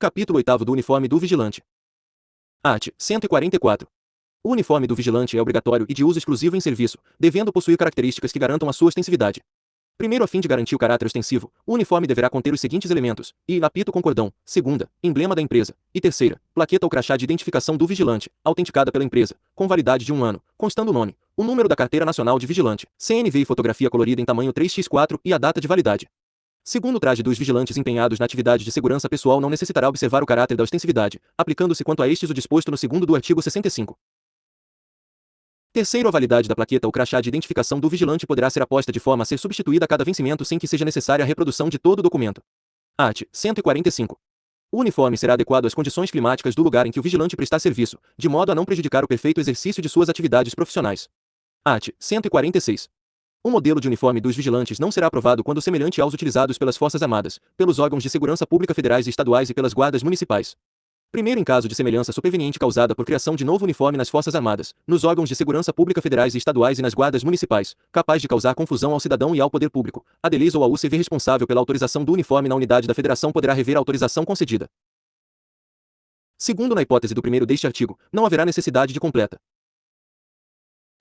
Capítulo 8 do Uniforme do Vigilante. Art. 144. O uniforme do vigilante é obrigatório e de uso exclusivo em serviço, devendo possuir características que garantam a sua ostensividade. Primeiro, a fim de garantir o caráter ostensivo, o uniforme deverá conter os seguintes elementos: I, apito com cordão; segunda, emblema da empresa; e terceira, plaqueta ou crachá de identificação do vigilante, autenticada pela empresa, com validade de 1 ano, constando o nome, o número da Carteira Nacional de Vigilante, CNV e fotografia colorida em tamanho 3x4 e a data de validade. Segundo, o traje dos vigilantes empenhados na atividade de segurança pessoal não necessitará observar o caráter da ostensividade, aplicando-se quanto a estes o disposto no segundo do artigo 65. Terceiro, a validade da plaqueta ou crachá de identificação do vigilante poderá ser aposta de forma a ser substituída a cada vencimento sem que seja necessária a reprodução de todo o documento. Art. 145. O uniforme será adequado às condições climáticas do lugar em que o vigilante prestar serviço, de modo a não prejudicar o perfeito exercício de suas atividades profissionais. Art. 146. O modelo de uniforme dos vigilantes não será aprovado quando semelhante aos utilizados pelas Forças Armadas, pelos órgãos de segurança pública federais e estaduais e pelas guardas municipais. Primeiro, em caso de semelhança superveniente causada por criação de novo uniforme nas Forças Armadas, nos órgãos de segurança pública federais e estaduais e nas guardas municipais, capaz de causar confusão ao cidadão e ao poder público, a DELIS ou a UCV responsável pela autorização do uniforme na unidade da Federação poderá rever a autorização concedida. Segundo, na hipótese do primeiro deste artigo, não haverá necessidade de completa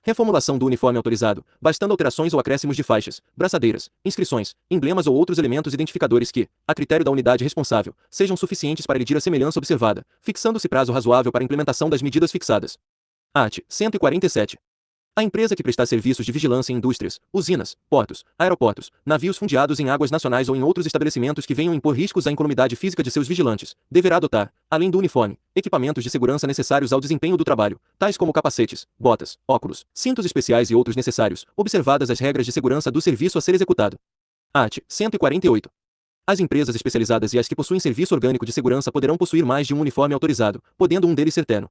reformulação do uniforme autorizado, bastando alterações ou acréscimos de faixas, braçadeiras, inscrições, emblemas ou outros elementos identificadores que, a critério da unidade responsável, sejam suficientes para elidir a semelhança observada, fixando-se prazo razoável para a implementação das medidas fixadas. Art. 147. A empresa que prestar serviços de vigilância em indústrias, usinas, portos, aeroportos, navios fundeados em águas nacionais ou em outros estabelecimentos que venham impor riscos à incolumidade física de seus vigilantes, deverá adotar, além do uniforme, equipamentos de segurança necessários ao desempenho do trabalho, tais como capacetes, botas, óculos, cintos especiais e outros necessários, observadas as regras de segurança do serviço a ser executado. Art. 148. As empresas especializadas e as que possuem serviço orgânico de segurança poderão possuir mais de um uniforme autorizado, podendo um deles ser terno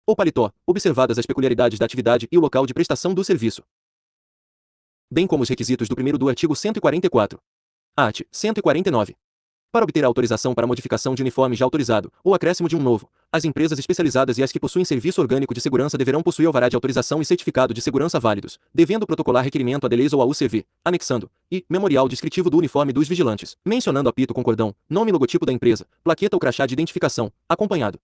ou paletó, observadas as peculiaridades da atividade e o local de prestação do serviço, bem como os requisitos do primeiro do artigo 144. Art. 149. Para obter a autorização para modificação de uniforme já autorizado, ou acréscimo de um novo, as empresas especializadas e as que possuem serviço orgânico de segurança deverão possuir alvará de autorização e certificado de segurança válidos, devendo protocolar requerimento à DELIS ou à UCV, anexando, e, memorial descritivo do uniforme dos vigilantes, mencionando apito com cordão, nome e logotipo da empresa, plaqueta ou crachá de identificação, acompanhado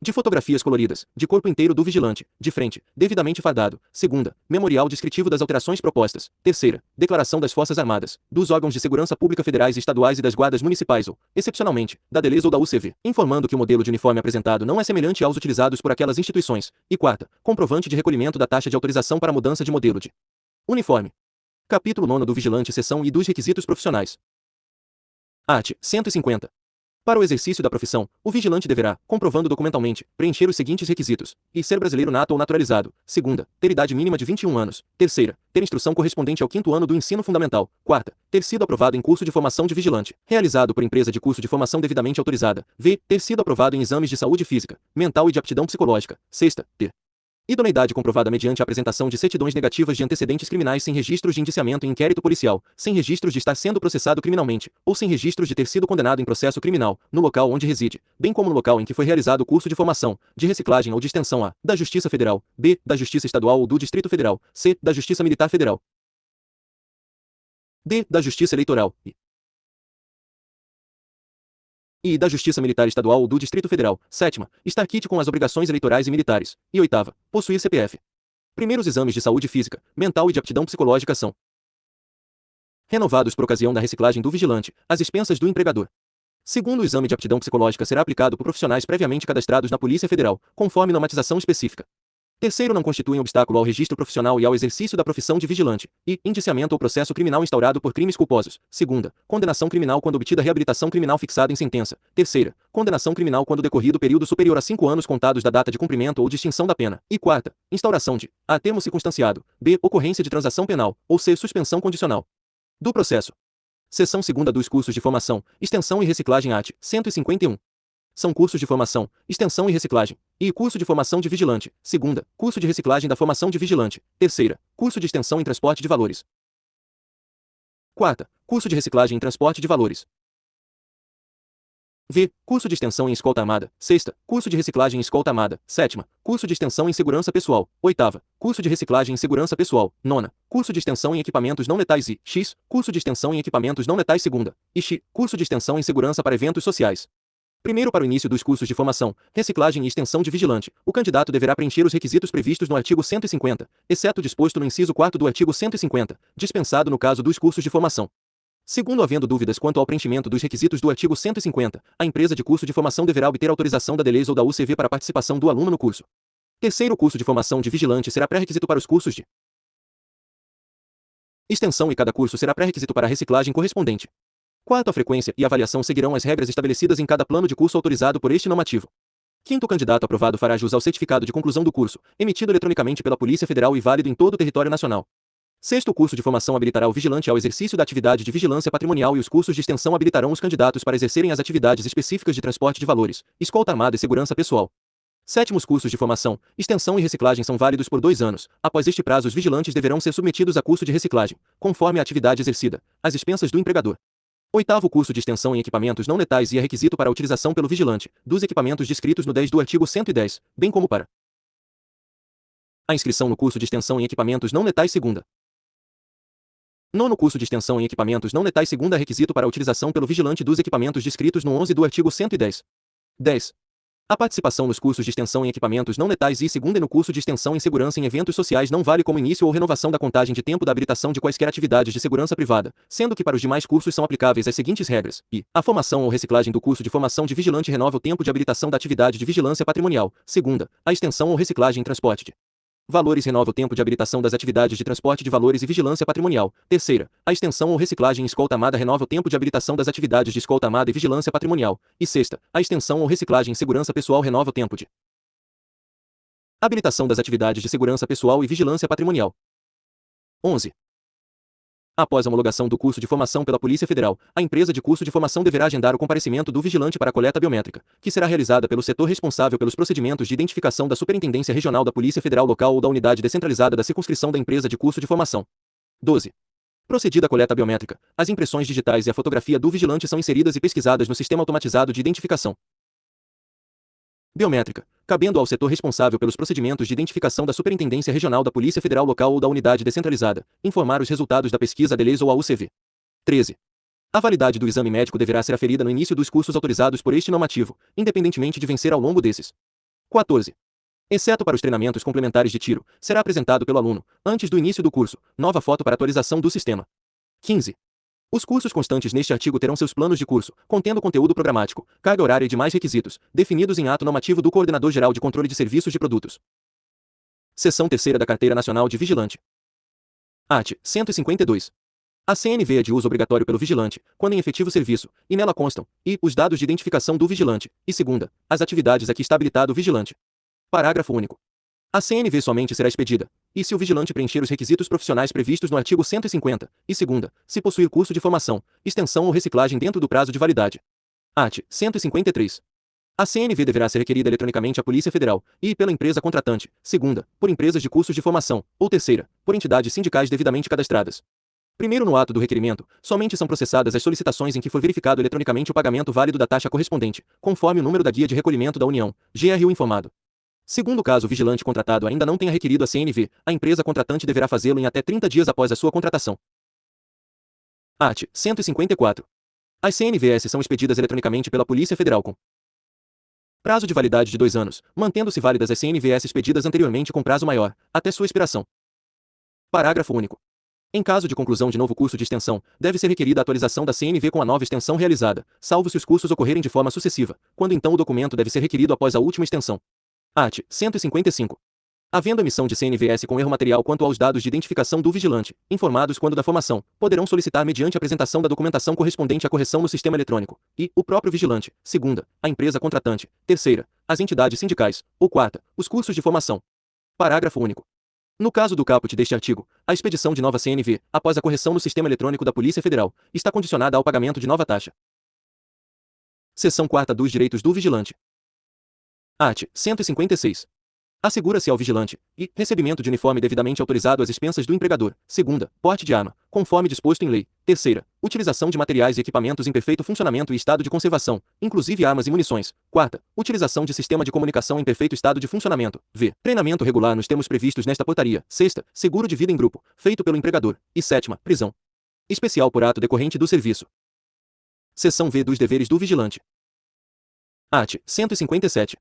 de fotografias coloridas, de corpo inteiro do vigilante, de frente, devidamente fardado; segunda, memorial descritivo das alterações propostas; terceira, declaração das Forças Armadas, dos órgãos de segurança pública federais e estaduais e das guardas municipais ou, excepcionalmente, da DELIS ou da UCV, informando que o modelo de uniforme apresentado não é semelhante aos utilizados por aquelas instituições; e quarta, comprovante de recolhimento da taxa de autorização para mudança de modelo de uniforme. Capítulo 9 do Vigilante, seção e dos requisitos profissionais. Art. 150. Para o exercício da profissão, o vigilante deverá, comprovando documentalmente, preencher os seguintes requisitos: e ser brasileiro nato ou naturalizado; segunda, ter idade mínima de 21 anos; terceira, ter instrução correspondente ao 5º ano do ensino fundamental; quarta, ter sido aprovado em curso de formação de vigilante, realizado por empresa de curso de formação devidamente autorizada; ter sido aprovado em exames de saúde física, mental e de aptidão psicológica; sexta, ter idoneidade comprovada mediante a apresentação de certidões negativas de antecedentes criminais sem registros de indiciamento em inquérito policial, sem registros de estar sendo processado criminalmente, ou sem registros de ter sido condenado em processo criminal, no local onde reside, bem como no local em que foi realizado o curso de formação, de reciclagem ou de extensão a, da Justiça Federal, b, da Justiça Estadual ou do Distrito Federal, c, da Justiça Militar Federal, d, da Justiça Eleitoral, e da Justiça Militar Estadual ou do Distrito Federal; sétima, estar quite com as obrigações eleitorais e militares; e oitava, possuir CPF. Primeiros exames de saúde física, mental e de aptidão psicológica são renovados por ocasião da reciclagem do vigilante, às expensas do empregador. Segundo, o exame de aptidão psicológica será aplicado por profissionais previamente cadastrados na Polícia Federal, conforme normatização específica. Terceiro, não constitui um obstáculo ao registro profissional e ao exercício da profissão de vigilante, e indiciamento ou processo criminal instaurado por crimes culposos; segunda, condenação criminal quando obtida reabilitação criminal fixada em sentença; terceira, condenação criminal quando decorrido período superior a 5 anos contados da data de cumprimento ou de extinção da pena; e quarta, instauração de, a termo circunstanciado, b, ocorrência de transação penal, ou c, suspensão condicional do processo. Seção 2ª dos cursos de formação, extensão e reciclagem. Art. 151. São cursos de formação, extensão e reciclagem, e curso de formação de vigilante; segunda, curso de reciclagem da formação de vigilante; terceira, curso de extensão em transporte de valores; quarta, curso de reciclagem em transporte de valores. V. Curso de extensão em escolta armada. Sexta. Curso de reciclagem em escolta armada. Sétima. Curso de extensão em segurança pessoal. Oitava. Curso de reciclagem em segurança pessoal. Nona. Curso de extensão em equipamentos não letais e X. Curso de extensão em equipamentos não letais segunda. E X. Curso de extensão em segurança para eventos sociais. Primeiro, para o início dos cursos de formação, reciclagem e extensão de vigilante, o candidato deverá preencher os requisitos previstos no artigo 150, exceto o disposto no inciso 4º do artigo 150, dispensado no caso dos cursos de formação. Segundo, havendo dúvidas quanto ao preenchimento dos requisitos do artigo 150, a empresa de curso de formação deverá obter autorização da DELES ou da UCV para a participação do aluno no curso. Terceiro, o curso de formação de vigilante será pré-requisito para os cursos de extensão e cada curso será pré-requisito para a reciclagem correspondente. Quarto, a frequência e avaliação seguirão as regras estabelecidas em cada plano de curso autorizado por este normativo. Quinto, o candidato aprovado fará jus ao certificado de conclusão do curso, emitido eletronicamente pela Polícia Federal e válido em todo o território nacional. Sexto, o curso de formação habilitará o vigilante ao exercício da atividade de vigilância patrimonial e os cursos de extensão habilitarão os candidatos para exercerem as atividades específicas de transporte de valores, escolta armada e segurança pessoal. Sétimo, os cursos de formação, extensão e reciclagem são válidos por 2 anos. Após este prazo, os vigilantes deverão ser submetidos a curso de reciclagem, conforme a atividade exercida, às expensas do empregador. Oitavo, curso de extensão em equipamentos não letais e é requisito para a utilização pelo vigilante dos equipamentos descritos no 10 do artigo 110, bem como para a inscrição no curso de extensão em equipamentos não letais segunda. Nono, curso de extensão em equipamentos não letais segunda é requisito para a utilização pelo vigilante dos equipamentos descritos no 11 do artigo 110. 10. A participação nos cursos de extensão em equipamentos não letais e segunda e no curso de extensão em segurança em eventos sociais não vale como início ou renovação da contagem de tempo da habilitação de quaisquer atividades de segurança privada, sendo que para os demais cursos são aplicáveis as seguintes regras: e a formação ou reciclagem do curso de formação de vigilante renova o tempo de habilitação da atividade de vigilância patrimonial. Segunda, a extensão ou reciclagem em transporte de valores renova o tempo de habilitação das atividades de transporte de valores e vigilância patrimonial. Terceira, a extensão ou reciclagem em escolta armada renova o tempo de habilitação das atividades de escolta armada e vigilância patrimonial. E sexta, a extensão ou reciclagem em segurança pessoal renova o tempo de habilitação das atividades de segurança pessoal e vigilância patrimonial. 11. Após a homologação do curso de formação pela Polícia Federal, a empresa de curso de formação deverá agendar o comparecimento do vigilante para a coleta biométrica, que será realizada pelo setor responsável pelos procedimentos de identificação da Superintendência Regional da Polícia Federal Local ou da Unidade Descentralizada da Circunscrição da empresa de curso de formação. 12. Procedida a coleta biométrica, as impressões digitais e a fotografia do vigilante são inseridas e pesquisadas no Sistema Automatizado de Identificação Biométrica, cabendo ao setor responsável pelos procedimentos de identificação da Superintendência Regional da Polícia Federal Local ou da Unidade Descentralizada, informar os resultados da pesquisa à DELES ou à UCV. 13. A validade do exame médico deverá ser aferida no início dos cursos autorizados por este normativo, independentemente de vencer ao longo desses. 14. Exceto para os treinamentos complementares de tiro, será apresentado pelo aluno, antes do início do curso, nova foto para atualização do sistema. 15. Os cursos constantes neste artigo terão seus planos de curso, contendo conteúdo programático, carga horária e demais requisitos, definidos em ato normativo do Coordenador-Geral de Controle de Serviços de Produtos. Seção 3ª da Carteira Nacional de Vigilante. Art. 152. A CNV é de uso obrigatório pelo vigilante, quando em efetivo serviço, e nela constam, e, os dados de identificação do vigilante, e segunda, as atividades a que está habilitado o vigilante. Parágrafo único. A CNV somente será expedida, e se o vigilante preencher os requisitos profissionais previstos no artigo 150, e segunda, se possuir curso de formação, extensão ou reciclagem dentro do prazo de validade. Art. 153. A CNV deverá ser requerida eletronicamente à Polícia Federal, e pela empresa contratante, segunda, por empresas de cursos de formação, ou terceira, por entidades sindicais devidamente cadastradas. Primeiro, no ato do requerimento, somente são processadas as solicitações em que for verificado eletronicamente o pagamento válido da taxa correspondente, conforme o número da Guia de Recolhimento da União, GRU informado. Segundo, caso o vigilante contratado ainda não tenha requerido a CNV, a empresa contratante deverá fazê-lo em até 30 dias após a sua contratação. Art. 154. As CNVs são expedidas eletronicamente pela Polícia Federal com prazo de validade de 2 anos, mantendo-se válidas as CNVs expedidas anteriormente com prazo maior, até sua expiração. Parágrafo único. Em caso de conclusão de novo curso de extensão, deve ser requerida a atualização da CNV com a nova extensão realizada, salvo se os cursos ocorrerem de forma sucessiva, quando então o documento deve ser requerido após a última extensão. Art. 155. Havendo emissão de CNVs com erro material quanto aos dados de identificação do vigilante, informados quando da formação, poderão solicitar mediante apresentação da documentação correspondente à correção no sistema eletrônico, e, o próprio vigilante, segunda, a empresa contratante, terceira, as entidades sindicais, ou quarta, os cursos de formação. Parágrafo único. No caso do caput deste artigo, a expedição de nova CNV, após a correção no sistema eletrônico da Polícia Federal, está condicionada ao pagamento de nova taxa. Seção 4ª dos Direitos do Vigilante. Art. 156. Assegura-se ao vigilante, e, recebimento de uniforme devidamente autorizado às expensas do empregador. Segunda, porte de arma, conforme disposto em lei. Terceira, utilização de materiais e equipamentos em perfeito funcionamento e estado de conservação, inclusive armas e munições. Quarta, utilização de sistema de comunicação em perfeito estado de funcionamento. V. Treinamento regular nos termos previstos nesta portaria. Sexta, seguro de vida em grupo, feito pelo empregador. E sétima, prisão especial por ato decorrente do serviço. Seção V dos deveres do vigilante. Art. 157.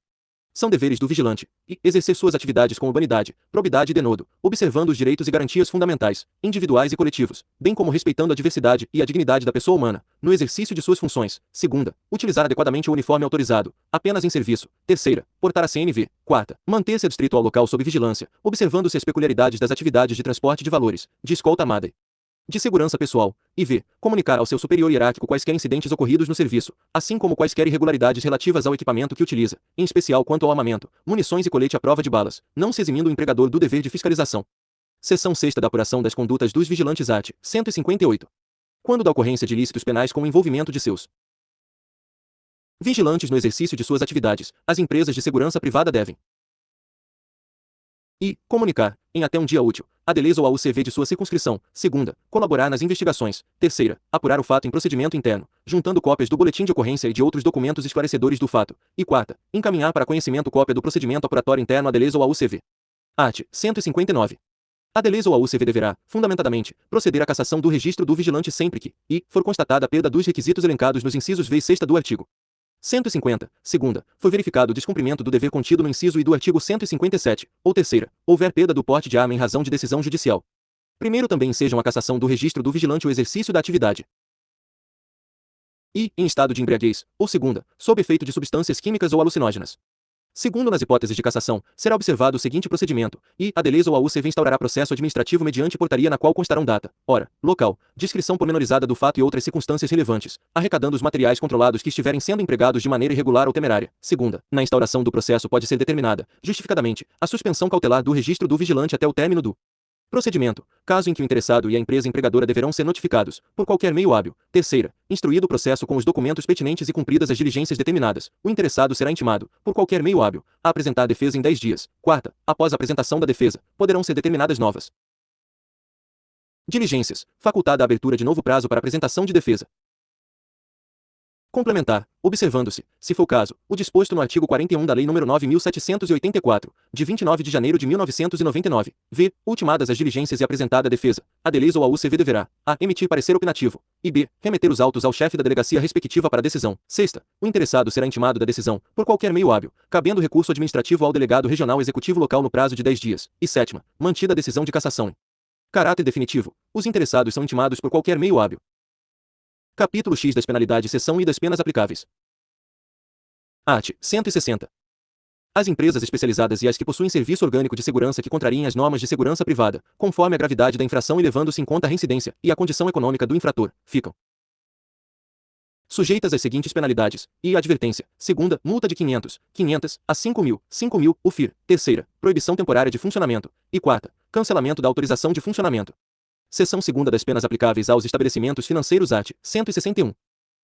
São deveres do vigilante, e exercer suas atividades com urbanidade, probidade e denodo, observando os direitos e garantias fundamentais, individuais e coletivos, bem como respeitando a diversidade e a dignidade da pessoa humana, no exercício de suas funções. Segunda, utilizar adequadamente o uniforme autorizado, apenas em serviço. Terceira, portar a CNV. Quarta, manter-se adstrito ao local sob vigilância, observando-se as peculiaridades das atividades de transporte de valores, de escolta armada, de segurança pessoal, e v. comunicar ao seu superior hierárquico quaisquer incidentes ocorridos no serviço, assim como quaisquer irregularidades relativas ao equipamento que utiliza, em especial quanto ao armamento, munições e colete à prova de balas, não se eximindo o empregador do dever de fiscalização. Seção 6ª da apuração das condutas dos vigilantes art. 158. Quando da ocorrência de ilícitos penais com o envolvimento de seus vigilantes no exercício de suas atividades, as empresas de segurança privada devem e comunicar, em até um dia útil, a DELES ou a UCV de sua circunscrição. Segunda, colaborar nas investigações. Terceira, apurar o fato em procedimento interno, juntando cópias do boletim de ocorrência e de outros documentos esclarecedores do fato. E quarta, encaminhar para conhecimento cópia do procedimento apuratório interno à DELES ou à UCV. Art. 159. A DELES ou a UCV deverá, fundamentadamente, proceder à cassação do registro do vigilante sempre que, e, for constatada a perda dos requisitos elencados nos incisos V e 6 do artigo 150, segunda, foi verificado o descumprimento do dever contido no inciso I do artigo 157, ou terceira, houver perda do porte de arma em razão de decisão judicial. Primeiro também ensejam a cassação do registro do vigilante o exercício da atividade. E, em estado de embriaguez, ou segunda, sob efeito de substâncias químicas ou alucinógenas. Segundo, nas hipóteses de cassação, será observado o seguinte procedimento, e a DELES ou a UCV instaurará processo administrativo mediante portaria na qual constarão data, hora, local, descrição pormenorizada do fato e outras circunstâncias relevantes, arrecadando os materiais controlados que estiverem sendo empregados de maneira irregular ou temerária. Segunda, na instauração do processo pode ser determinada, justificadamente, a suspensão cautelar do registro do vigilante até o término do procedimento, caso em que o interessado e a empresa empregadora deverão ser notificados, por qualquer meio hábil. Terceira, instruído o processo com os documentos pertinentes e cumpridas as diligências determinadas, o interessado será intimado, por qualquer meio hábil, a apresentar a defesa em 10 dias. Quarta, após a apresentação da defesa, poderão ser determinadas novas diligências, facultada a abertura de novo prazo para apresentação de defesa complementar, observando-se, se for o caso, o disposto no artigo 41 da Lei nº 9.784, de 29 de janeiro de 1999, v. ultimadas as diligências e apresentada a defesa, a DELES ou a UCV deverá, a. emitir parecer opinativo, e b. remeter os autos ao chefe da delegacia respectiva para a decisão. Sexta, o interessado será intimado da decisão, por qualquer meio hábil, cabendo recurso administrativo ao delegado regional executivo local no prazo de 10 dias. E sétima, mantida a decisão de cassação em caráter definitivo, os interessados são intimados por qualquer meio hábil. Capítulo X das penalidades seção I das penas aplicáveis. Art. 160. As empresas especializadas e as que possuem serviço orgânico de segurança que contrariem as normas de segurança privada, conforme a gravidade da infração e levando-se em conta a reincidência e a condição econômica do infrator, ficam sujeitas às seguintes penalidades, e advertência. Segunda, multa de 500 a 5.000 UFIR. Terceira, proibição temporária de funcionamento. E quarta, cancelamento da autorização de funcionamento. Seção 2ª das penas aplicáveis aos estabelecimentos financeiros art. 161.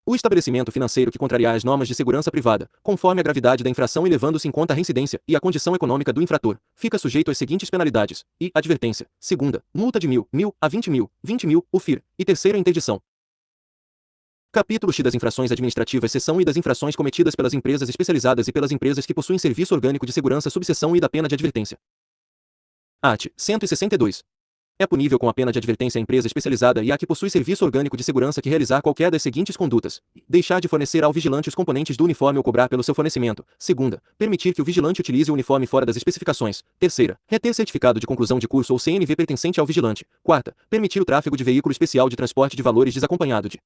O estabelecimento financeiro que contrariar as normas de segurança privada, conforme a gravidade da infração e levando-se em conta a reincidência e a condição econômica do infrator, fica sujeito às seguintes penalidades, e advertência. Segunda, multa de 1.000 a 20.000 UFIR. E terceira, interdição. Capítulo X das infrações administrativas seção I das infrações cometidas pelas empresas especializadas e pelas empresas que possuem serviço orgânico de segurança subseção I da pena de advertência. Art. 162. É punível com a pena de advertência a empresa especializada e a que possui serviço orgânico de segurança que realizar qualquer das seguintes condutas: deixar de fornecer ao vigilante os componentes do uniforme ou cobrar pelo seu fornecimento. Segunda, permitir que o vigilante utilize o uniforme fora das especificações. Terceira, reter certificado de conclusão de curso ou CNV pertencente ao vigilante. Quarta, permitir o tráfego de veículo especial de transporte de valores desacompanhado de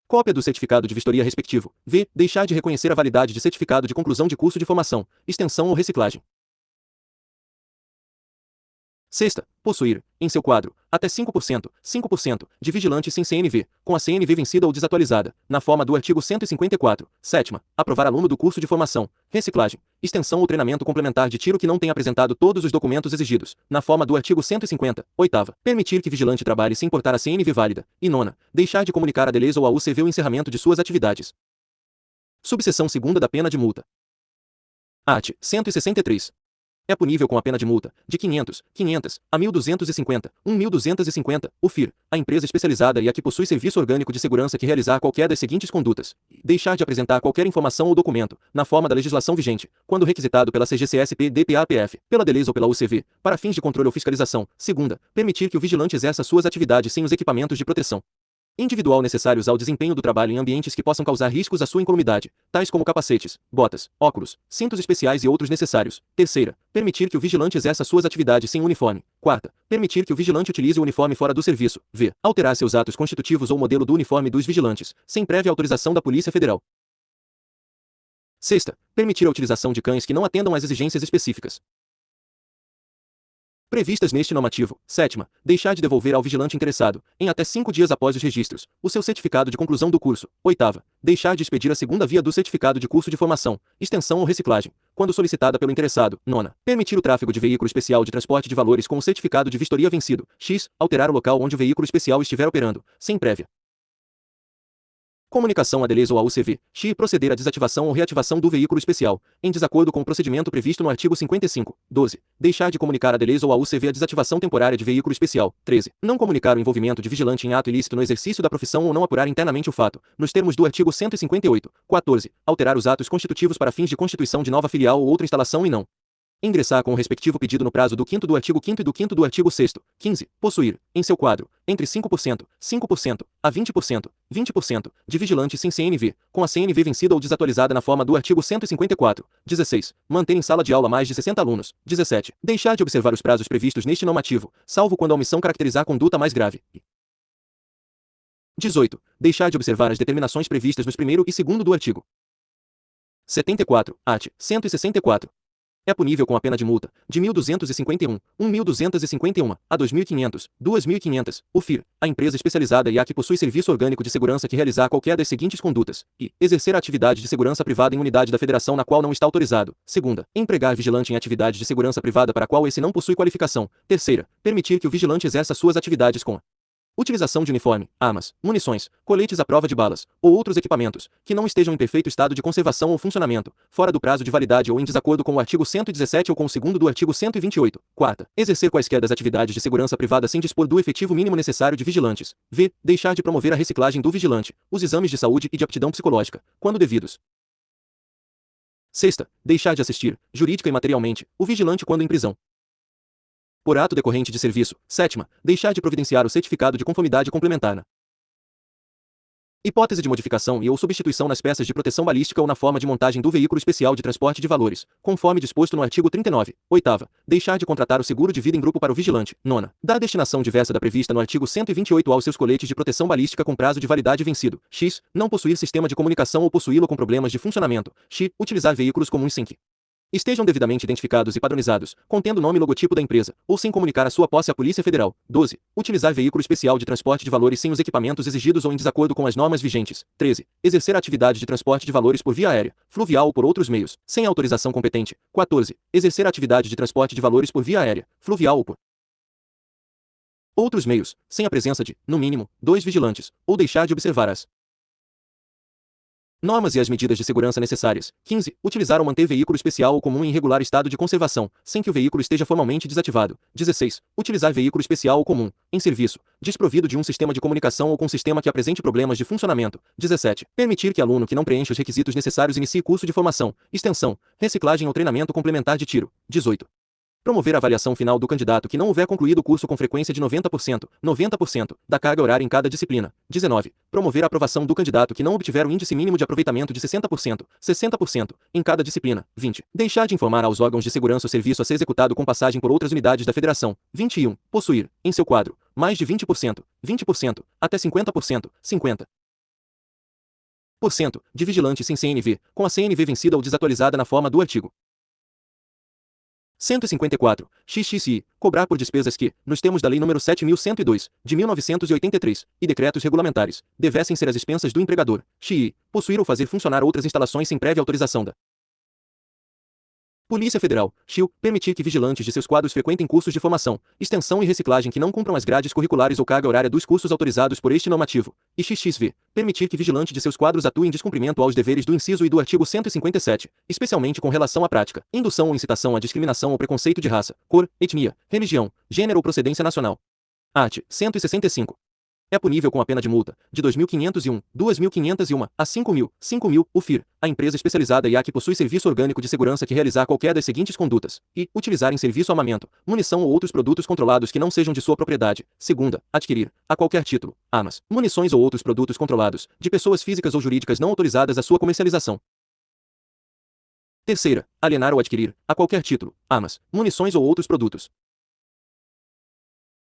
cópia do certificado de vistoria respectivo. V. Deixar de reconhecer a validade de certificado de conclusão de curso de formação, extensão ou reciclagem. Sexta, possuir, em seu quadro, até 5% de vigilantes sem CNV, com a CNV vencida ou desatualizada, na forma do artigo 154. Sétima, aprovar aluno do curso de formação, reciclagem, extensão ou treinamento complementar de tiro que não tenha apresentado todos os documentos exigidos, na forma do artigo 150. Oitava, permitir que vigilante trabalhe sem portar a CNV válida. E nona, deixar de comunicar a DELES ou a UCV o encerramento de suas atividades. Subseção 2ª da pena de multa. Art. 163. É punível com a pena de multa, de 500 a 1.250, 1.250, o FIR, a empresa especializada e a que possui serviço orgânico de segurança que realizar qualquer das seguintes condutas: deixar de apresentar qualquer informação ou documento, na forma da legislação vigente, quando requisitado pela CGCSP, DPA-PF, pela DELES ou pela UCV, para fins de controle ou fiscalização. Segunda, permitir que o vigilante exerça suas atividades sem os equipamentos de proteção individual necessários ao desempenho do trabalho em ambientes que possam causar riscos à sua incolumidade, tais como capacetes, botas, óculos, cintos especiais e outros necessários. Terceira, permitir que o vigilante exerça suas atividades sem uniforme. Quarta, permitir que o vigilante utilize o uniforme fora do serviço. V. Alterar seus atos constitutivos ou modelo do uniforme dos vigilantes, sem prévia autorização da Polícia Federal. Sexta, permitir a utilização de cães que não atendam às exigências específicas previstas neste normativo. Sétima, deixar de devolver ao vigilante interessado, em até 5 dias após os registros, o seu certificado de conclusão do curso. Oitava, deixar de expedir a segunda via do certificado de curso de formação, extensão ou reciclagem, quando solicitada pelo interessado. Nona, permitir o tráfego de veículo especial de transporte de valores com o certificado de vistoria vencido. X, alterar o local onde o veículo especial estiver operando, sem prévia comunicação à DELES ou à UCV, x proceder à desativação ou reativação do veículo especial, em desacordo com o procedimento previsto no artigo 55. 12. Deixar de comunicar à DELES ou à UCV a desativação temporária de veículo especial. 13. Não comunicar o envolvimento de vigilante em ato ilícito no exercício da profissão ou não apurar internamente o fato, nos termos do artigo 158. 14. Alterar os atos constitutivos para fins de constituição de nova filial ou outra instalação e não ingressar com o respectivo pedido no prazo do 5º do artigo 5º e do 5º do artigo 6º. 15. Possuir, em seu quadro, entre 5%, 5% a 20%, 20% de vigilante sem CNV, com a CNV vencida ou desatualizada na forma do artigo 154. 16. Manter em sala de aula mais de 60 alunos. 17. Deixar de observar os prazos previstos neste normativo, salvo quando a omissão caracterizar conduta mais grave. 18. Deixar de observar as determinações previstas nos 1º e 2º do artigo 74, art. 164. É punível com a pena de multa, de 1.251, 1.251, a 2.500, 2.500, o FIR, a empresa especializada e a que possui serviço orgânico de segurança que realizar qualquer das seguintes condutas, e exercer a atividade de segurança privada em unidade da federação na qual não está autorizado. Segunda, empregar vigilante em atividade de segurança privada para a qual esse não possui qualificação. Terceira, permitir que o vigilante exerça suas atividades com a utilização de uniforme, armas, munições, coletes à prova de balas, ou outros equipamentos, que não estejam em perfeito estado de conservação ou funcionamento, fora do prazo de validade ou em desacordo com o artigo 117 ou com o 2º do artigo 128. Quarta, exercer quaisquer das atividades de segurança privada sem dispor do efetivo mínimo necessário de vigilantes. V. Deixar de promover a reciclagem do vigilante, os exames de saúde e de aptidão psicológica, quando devidos. Sexta, deixar de assistir, jurídica e materialmente, o vigilante quando em prisão por ato decorrente de serviço. Sétima, deixar de providenciar o certificado de conformidade complementar na hipótese de modificação e ou substituição nas peças de proteção balística ou na forma de montagem do veículo especial de transporte de valores, conforme disposto no artigo 39. Oitava, deixar de contratar o seguro de vida em grupo para o vigilante. Nona, dar destinação diversa da prevista no artigo 128 aos seus coletes de proteção balística com prazo de validade vencido. X, não possuir sistema de comunicação ou possuí-lo com problemas de funcionamento. X, utilizar veículos comuns sem que estejam devidamente identificados e padronizados, contendo o nome e logotipo da empresa, ou sem comunicar a sua posse à Polícia Federal. 12. Utilizar veículo especial de transporte de valores sem os equipamentos exigidos ou em desacordo com as normas vigentes. 13. Exercer a atividade de transporte de valores por via aérea, fluvial ou por outros meios, sem autorização competente. 14. Exercer a atividade de transporte de valores por via aérea, fluvial ou por outros meios, sem a presença de, no mínimo, 2 vigilantes, ou deixar de observar as normas e as medidas de segurança necessárias. 15. Utilizar ou manter veículo especial ou comum em irregular estado de conservação, sem que o veículo esteja formalmente desativado. 16. Utilizar veículo especial ou comum, em serviço, desprovido de um sistema de comunicação ou com sistema que apresente problemas de funcionamento. 17. Permitir que aluno que não preencha os requisitos necessários inicie curso de formação, extensão, reciclagem ou treinamento complementar de tiro. 18. Promover a avaliação final do candidato que não houver concluído o curso com frequência de 90% da carga horária em cada disciplina. 19. Promover a aprovação do candidato que não obtiver o índice mínimo de aproveitamento de 60% em cada disciplina. 20. Deixar de informar aos órgãos de segurança o serviço a ser executado com passagem por outras unidades da federação. 21. Possuir, em seu quadro, mais de 20%, até 50%, 50% de vigilante sem CNV, com a CNV vencida ou desatualizada na forma do artigo 154. XXI. Cobrar por despesas que, nos termos da Lei nº 7.102, de 1983, e decretos regulamentares, devessem ser as expensas do empregador. XI. Possuir ou fazer funcionar outras instalações sem prévia autorização da Polícia Federal, XIL, permitir que vigilantes de seus quadros frequentem cursos de formação, extensão e reciclagem que não cumpram as grades curriculares ou carga horária dos cursos autorizados por este normativo. E XXV, permitir que vigilante de seus quadros atue em descumprimento aos deveres do inciso e do artigo 157, especialmente com relação à prática, indução ou incitação à discriminação ou preconceito de raça, cor, etnia, religião, gênero ou procedência nacional. Art. 165. É punível com a pena de multa, de 2.501, 2.501, a 5.000, 5.000, o FIR, a empresa especializada e a que possui serviço orgânico de segurança que realizar qualquer das seguintes condutas, e, utilizar em serviço armamento, munição ou outros produtos controlados que não sejam de sua propriedade. Segunda, adquirir, a qualquer título, armas, munições ou outros produtos controlados, de pessoas físicas ou jurídicas não autorizadas a sua comercialização. Terceira, alienar ou adquirir, a qualquer título, armas, munições ou outros produtos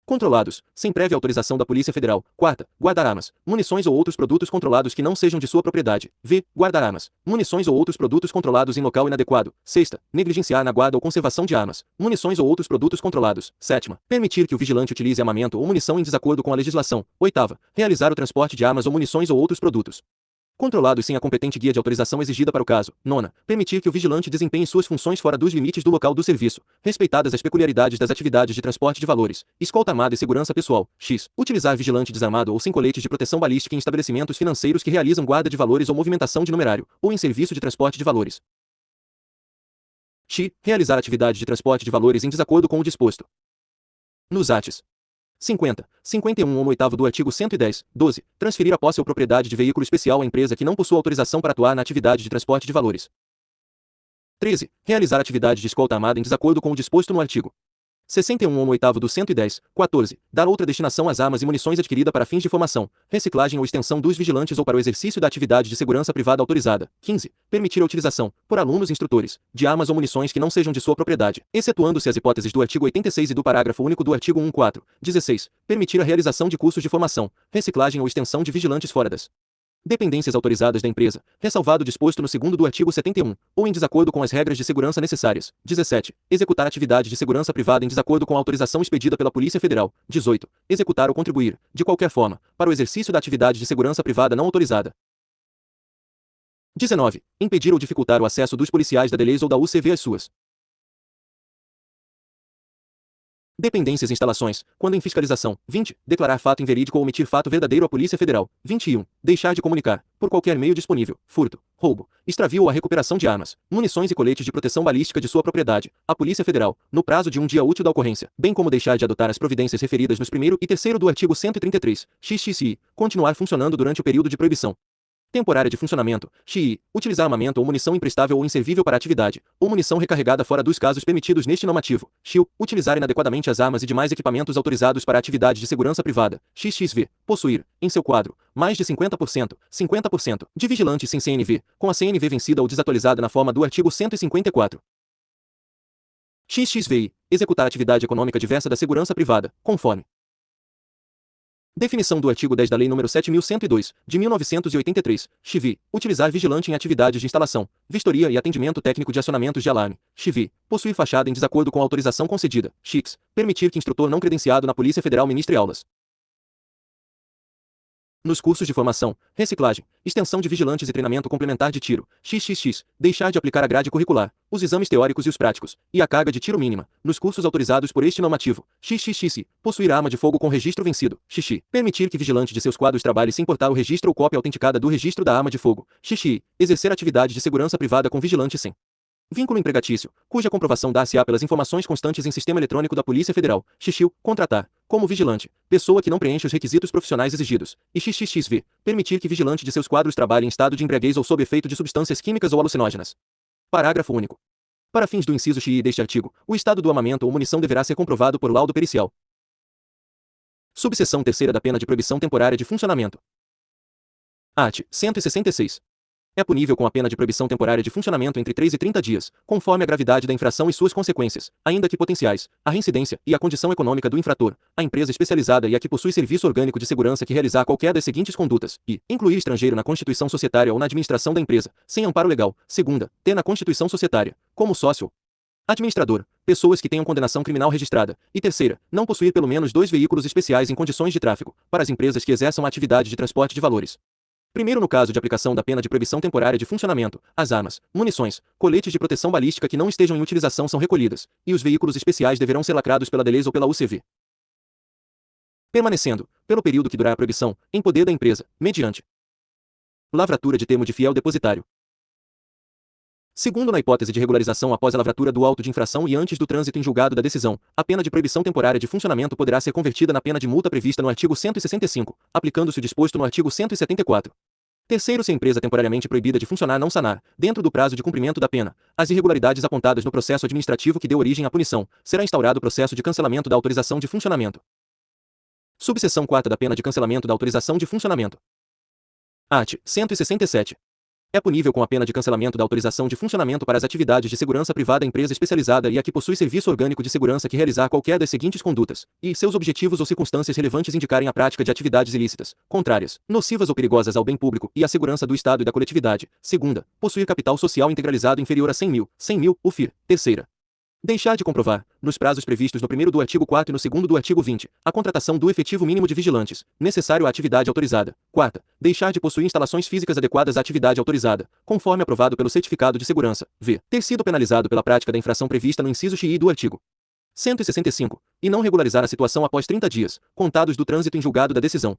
controlados, sem prévia autorização da Polícia Federal. Quarta, guardar armas, munições ou outros produtos controlados que não sejam de sua propriedade. V. Guardar armas, munições ou outros produtos controlados em local inadequado. Sexta, negligenciar na guarda ou conservação de armas, munições ou outros produtos controlados. Sétima, permitir que o vigilante utilize armamento ou munição em desacordo com a legislação. Oitava, realizar o transporte de armas ou munições ou outros produtos controlados sem a competente guia de autorização exigida para o caso. Nona, permitir que o vigilante desempenhe suas funções fora dos limites do local do serviço, respeitadas as peculiaridades das atividades de transporte de valores, escolta armada e segurança pessoal. X. Utilizar vigilante desarmado ou sem coletes de proteção balística em estabelecimentos financeiros que realizam guarda de valores ou movimentação de numerário, ou em serviço de transporte de valores. X. Realizar atividade de transporte de valores em desacordo com o disposto nos arts. 50, 51 ou no oitavo do artigo 110, 12, transferir a posse ou propriedade de veículo especial à empresa que não possua autorização para atuar na atividade de transporte de valores. 13, realizar atividade de escolta armada em desacordo com o disposto no artigo 61 ou no oitavo do 110, 14, dar outra destinação às armas e munições adquirida para fins de formação, reciclagem ou extensão dos vigilantes ou para o exercício da atividade de segurança privada autorizada. 15, permitir a utilização, por alunos e instrutores, de armas ou munições que não sejam de sua propriedade, excetuando-se as hipóteses do artigo 86 e do parágrafo único do artigo 14. 16, permitir a realização de cursos de formação, reciclagem ou extensão de vigilantes fora das dependências autorizadas da empresa, ressalvado o disposto no segundo do artigo 71, ou em desacordo com as regras de segurança necessárias. 17. Executar atividade de segurança privada em desacordo com a autorização expedida pela Polícia Federal. 18. Executar ou contribuir, de qualquer forma, para o exercício da atividade de segurança privada não autorizada. 19. Impedir ou dificultar o acesso dos policiais da DLEIS ou da UCV às suas dependências e instalações, quando em fiscalização. 20. Declarar fato inverídico ou omitir fato verdadeiro à Polícia Federal. 21. Deixar de comunicar, por qualquer meio disponível, furto, roubo, extravio ou a recuperação de armas, munições e coletes de proteção balística de sua propriedade, à Polícia Federal, no prazo de um dia útil da ocorrência, bem como deixar de adotar as providências referidas nos 1º e 3º do artigo 133, XXI, continuar funcionando durante o período de proibição temporária de funcionamento, XI, utilizar armamento ou munição imprestável ou inservível para a atividade, ou munição recarregada fora dos casos permitidos neste normativo, XIL, utilizar inadequadamente as armas e demais equipamentos autorizados para a atividade de segurança privada, XXV, possuir, em seu quadro, mais de 50% de vigilantes sem CNV, com a CNV vencida ou desatualizada na forma do artigo 154. XXVI, executar atividade econômica diversa da segurança privada, conforme definição do artigo 10 da Lei nº 7.102, de 1983, XV, utilizar vigilante em atividades de instalação, vistoria e atendimento técnico de acionamentos de alarme. XV, possuir fachada em desacordo com a autorização concedida. XX, permitir que instrutor não credenciado na Polícia Federal ministre aulas nos cursos de formação, reciclagem, extensão de vigilantes e treinamento complementar de tiro, XXX, deixar de aplicar a grade curricular, os exames teóricos e os práticos, e a carga de tiro mínima, nos cursos autorizados por este normativo, XXX, possuir arma de fogo com registro vencido, XX, permitir que vigilante de seus quadros trabalhe sem portar o registro ou cópia autenticada do registro da arma de fogo, XXI, exercer atividade de segurança privada com vigilante sem vínculo empregatício, cuja comprovação dá-se-á pelas informações constantes em sistema eletrônico da Polícia Federal, XXIL, contratar, como vigilante, pessoa que não preenche os requisitos profissionais exigidos, e XXXV, permitir que vigilante de seus quadros trabalhe em estado de embriaguez ou sob efeito de substâncias químicas ou alucinógenas. Parágrafo único. Para fins do inciso XI deste artigo, o estado do armamento ou munição deverá ser comprovado por laudo pericial. Subseção 3ª da pena de proibição temporária de funcionamento. Art. 166. É punível com a pena de proibição temporária de funcionamento entre 3 e 30 dias, conforme a gravidade da infração e suas consequências, ainda que potenciais, a reincidência e a condição econômica do infrator, a empresa especializada e a que possui serviço orgânico de segurança que realizar qualquer das seguintes condutas, e incluir estrangeiro na constituição societária ou na administração da empresa, sem amparo legal. Segunda, ter na constituição societária, como sócio administrador, pessoas que tenham condenação criminal registrada. E terceira, não possuir pelo menos 2 veículos especiais em condições de tráfego, para as empresas que exerçam a atividade de transporte de valores. Primeiro, no caso de aplicação da pena de proibição temporária de funcionamento, as armas, munições, coletes de proteção balística que não estejam em utilização são recolhidas, e os veículos especiais deverão ser lacrados pela DELES ou pela UCV. Permanecendo, pelo período que durar a proibição, em poder da empresa, mediante lavratura de termo de fiel depositário. Segundo, na hipótese de regularização após a lavratura do auto de infração e antes do trânsito em julgado da decisão, a pena de proibição temporária de funcionamento poderá ser convertida na pena de multa prevista no artigo 165, aplicando-se o disposto no artigo 174. Terceiro, se a empresa temporariamente proibida de funcionar não sanar, dentro do prazo de cumprimento da pena, as irregularidades apontadas no processo administrativo que deu origem à punição, será instaurado o processo de cancelamento da autorização de funcionamento. Subseção 4 da pena de cancelamento da autorização de funcionamento. Art. 167. É punível com a pena de cancelamento da autorização de funcionamento para as atividades de segurança privada a empresa especializada e a que possui serviço orgânico de segurança que realizar qualquer das seguintes condutas, e seus objetivos ou circunstâncias relevantes indicarem a prática de atividades ilícitas, contrárias, nocivas ou perigosas ao bem público e à segurança do Estado e da coletividade. Segunda, possuir capital social integralizado inferior a 100.000, UFIR. Terceira, deixar de comprovar, nos prazos previstos no primeiro do artigo 4 e no segundo do artigo 20, a contratação do efetivo mínimo de vigilantes, necessário à atividade autorizada. Quarta, deixar de possuir instalações físicas adequadas à atividade autorizada, conforme aprovado pelo certificado de segurança, v. ter sido penalizado pela prática da infração prevista no inciso XI do artigo 165, e não regularizar a situação após 30 dias, contados do trânsito em julgado da decisão.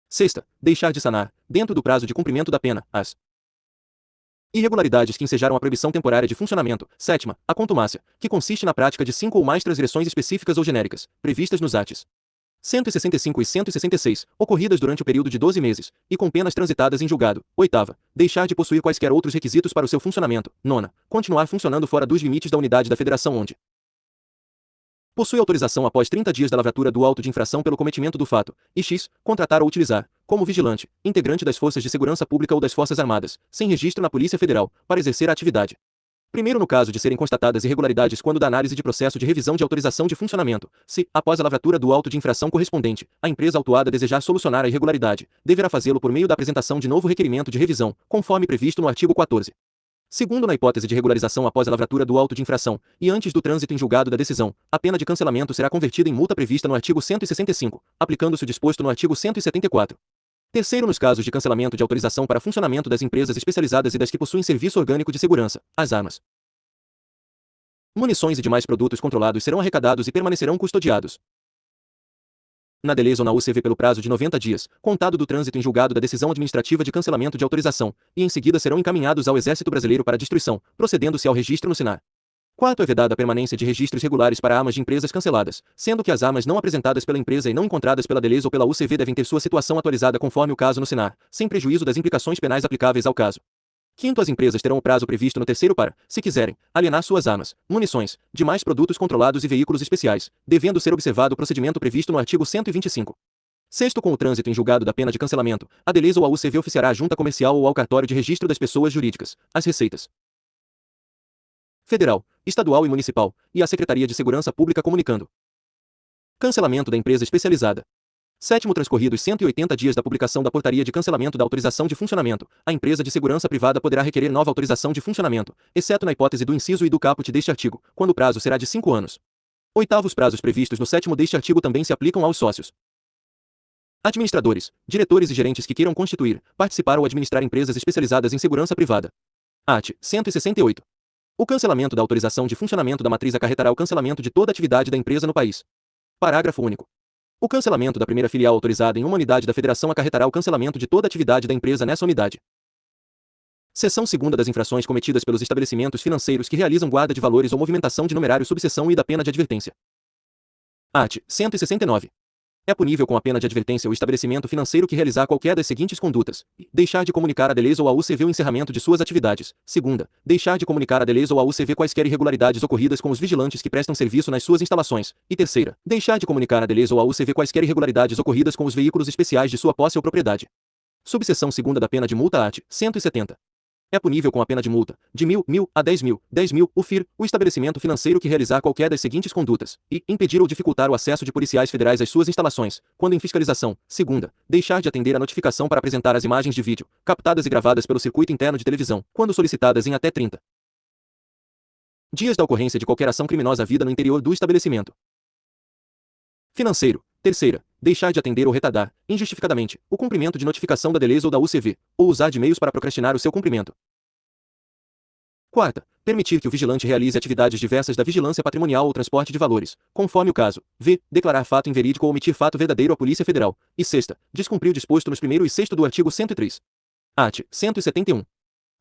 Sexta, deixar de sanar, dentro do prazo de cumprimento da pena, as irregularidades que ensejaram a proibição temporária de funcionamento. Sétima, a contumácia, que consiste na prática de 5 ou mais transgressões específicas ou genéricas, previstas nos artigos 165 e 166, ocorridas durante o período de 12 meses, e com penas transitadas em julgado. Oitava, deixar de possuir quaisquer outros requisitos para o seu funcionamento. Nona, continuar funcionando fora dos limites da unidade da federação onde possui autorização após 30 dias da lavratura do auto de infração pelo cometimento do fato, e x, contratar ou utilizar, como vigilante, integrante das Forças de Segurança Pública ou das Forças Armadas, sem registro na Polícia Federal, para exercer a atividade. Primeiro, no caso de serem constatadas irregularidades quando da análise de processo de revisão de autorização de funcionamento, se, após a lavratura do auto de infração correspondente, a empresa autuada desejar solucionar a irregularidade, deverá fazê-lo por meio da apresentação de novo requerimento de revisão, conforme previsto no artigo 14. Segundo, na hipótese de regularização após a lavratura do auto de infração, e antes do trânsito em julgado da decisão, a pena de cancelamento será convertida em multa prevista no artigo 165, aplicando-se o disposto no artigo 174. Terceiro, nos casos de cancelamento de autorização para funcionamento das empresas especializadas e das que possuem serviço orgânico de segurança, as armas, munições e demais produtos controlados serão arrecadados e permanecerão custodiados na DELES ou na UCV pelo prazo de 90 dias, contado do trânsito em julgado da decisão administrativa de cancelamento de autorização, e em seguida serão encaminhados ao Exército Brasileiro para destruição, procedendo-se ao registro no SINAR. Quarto, é vedada a permanência de registros regulares para armas de empresas canceladas, sendo que as armas não apresentadas pela empresa e não encontradas pela DELES ou pela UCV devem ter sua situação atualizada conforme o caso no SINAR, sem prejuízo das implicações penais aplicáveis ao caso. Quinto, as empresas terão o prazo previsto no terceiro para, se quiserem, alienar suas armas, munições, demais produtos controlados e veículos especiais, devendo ser observado o procedimento previsto no artigo 125. Sexto, com o trânsito em julgado da pena de cancelamento, a DELES ou a UCV oficiará à junta comercial ou ao cartório de registro das pessoas jurídicas, as Receitas Federal, Estadual e Municipal, e a Secretaria de Segurança Pública comunicando cancelamento da empresa especializada. Sétimo, transcorridos 180 dias da publicação da portaria de cancelamento da autorização de funcionamento, a empresa de segurança privada poderá requerer nova autorização de funcionamento, exceto na hipótese do inciso I do caput deste artigo, quando o prazo será de 5 anos. Oitavo, os prazos previstos no sétimo deste artigo também se aplicam aos sócios, administradores, diretores e gerentes que queiram constituir, participar ou administrar empresas especializadas em segurança privada. Art. 168. O cancelamento da autorização de funcionamento da matriz acarretará o cancelamento de toda atividade da empresa no país. Parágrafo único. O cancelamento da primeira filial autorizada em uma unidade da federação acarretará o cancelamento de toda atividade da empresa nessa unidade. Seção 2ª das infrações cometidas pelos estabelecimentos financeiros que realizam guarda de valores ou movimentação de numerário subseção I da pena de advertência. Art. 169. É punível com a pena de advertência o estabelecimento financeiro que realizar qualquer das seguintes condutas: deixar de comunicar à DELES ou à UCV o encerramento de suas atividades. Segunda, deixar de comunicar à DELES ou à UCV quaisquer irregularidades ocorridas com os vigilantes que prestam serviço nas suas instalações. E terceira, deixar de comunicar à DELES ou à UCV quaisquer irregularidades ocorridas com os veículos especiais de sua posse ou propriedade. Subseção 2ª da pena de multa art. 170. É punível com a pena de multa, de 1.000 a 10.000, UFIR, o estabelecimento financeiro que realizar qualquer das seguintes condutas, e impedir ou dificultar o acesso de policiais federais às suas instalações, quando em fiscalização. Segunda, deixar de atender a notificação para apresentar as imagens de vídeo, captadas e gravadas pelo circuito interno de televisão, quando solicitadas em até 30 dias da ocorrência de qualquer ação criminosa havida no interior do estabelecimento financeiro. Terceira, deixar de atender ou retardar, injustificadamente, o cumprimento de notificação da DELES ou da UCV, ou usar de meios para procrastinar o seu cumprimento. Quarta, permitir que o vigilante realize atividades diversas da vigilância patrimonial ou transporte de valores, conforme o caso. V. Declarar fato inverídico ou omitir fato verdadeiro à Polícia Federal. E sexta, descumprir o disposto nos 1º e 6º do artigo 103. Art. 171.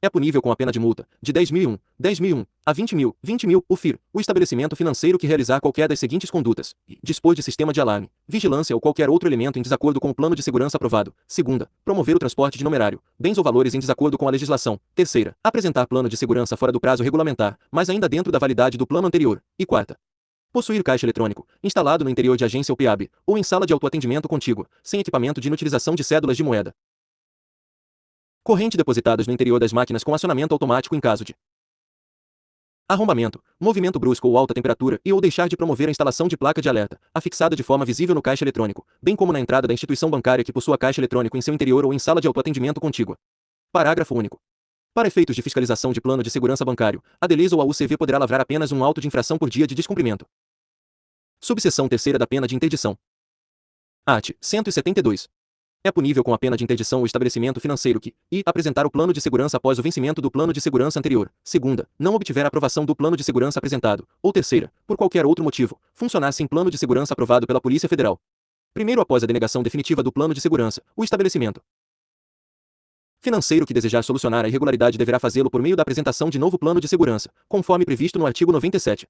É punível com a pena de multa, de 10.001, 10.001, a 20.000, 20.000, o FIR, o estabelecimento financeiro que realizar qualquer das seguintes condutas: dispor de sistema de alarme, vigilância ou qualquer outro elemento em desacordo com o plano de segurança aprovado. Segunda, promover o transporte de numerário, bens ou valores em desacordo com a legislação. Terceira, apresentar plano de segurança fora do prazo regulamentar, mas ainda dentro da validade do plano anterior. E quarta, possuir caixa eletrônico, instalado no interior de agência ou PEAB, ou em sala de autoatendimento contígua, sem equipamento de inutilização de cédulas de moeda corrente depositadas no interior das máquinas com acionamento automático em caso de arrombamento, movimento brusco ou alta temperatura e ou deixar de promover a instalação de placa de alerta, afixada de forma visível no caixa eletrônico, bem como na entrada da instituição bancária que possua caixa eletrônico em seu interior ou em sala de autoatendimento contígua. Parágrafo único. Para efeitos de fiscalização de plano de segurança bancário, a DELES ou a UCV poderá lavrar apenas um auto de infração por dia de descumprimento. Subseção terceira da pena de interdição. Art. 172. É punível com a pena de interdição o estabelecimento financeiro que, apresentar o plano de segurança após o vencimento do plano de segurança anterior. Segunda, não obtiver a aprovação do plano de segurança apresentado. Ou terceira, por qualquer outro motivo, funcionar sem plano de segurança aprovado pela Polícia Federal. Primeiro, após a denegação definitiva do plano de segurança, o estabelecimento financeiro que desejar solucionar a irregularidade deverá fazê-lo por meio da apresentação de novo plano de segurança, conforme previsto no artigo 97.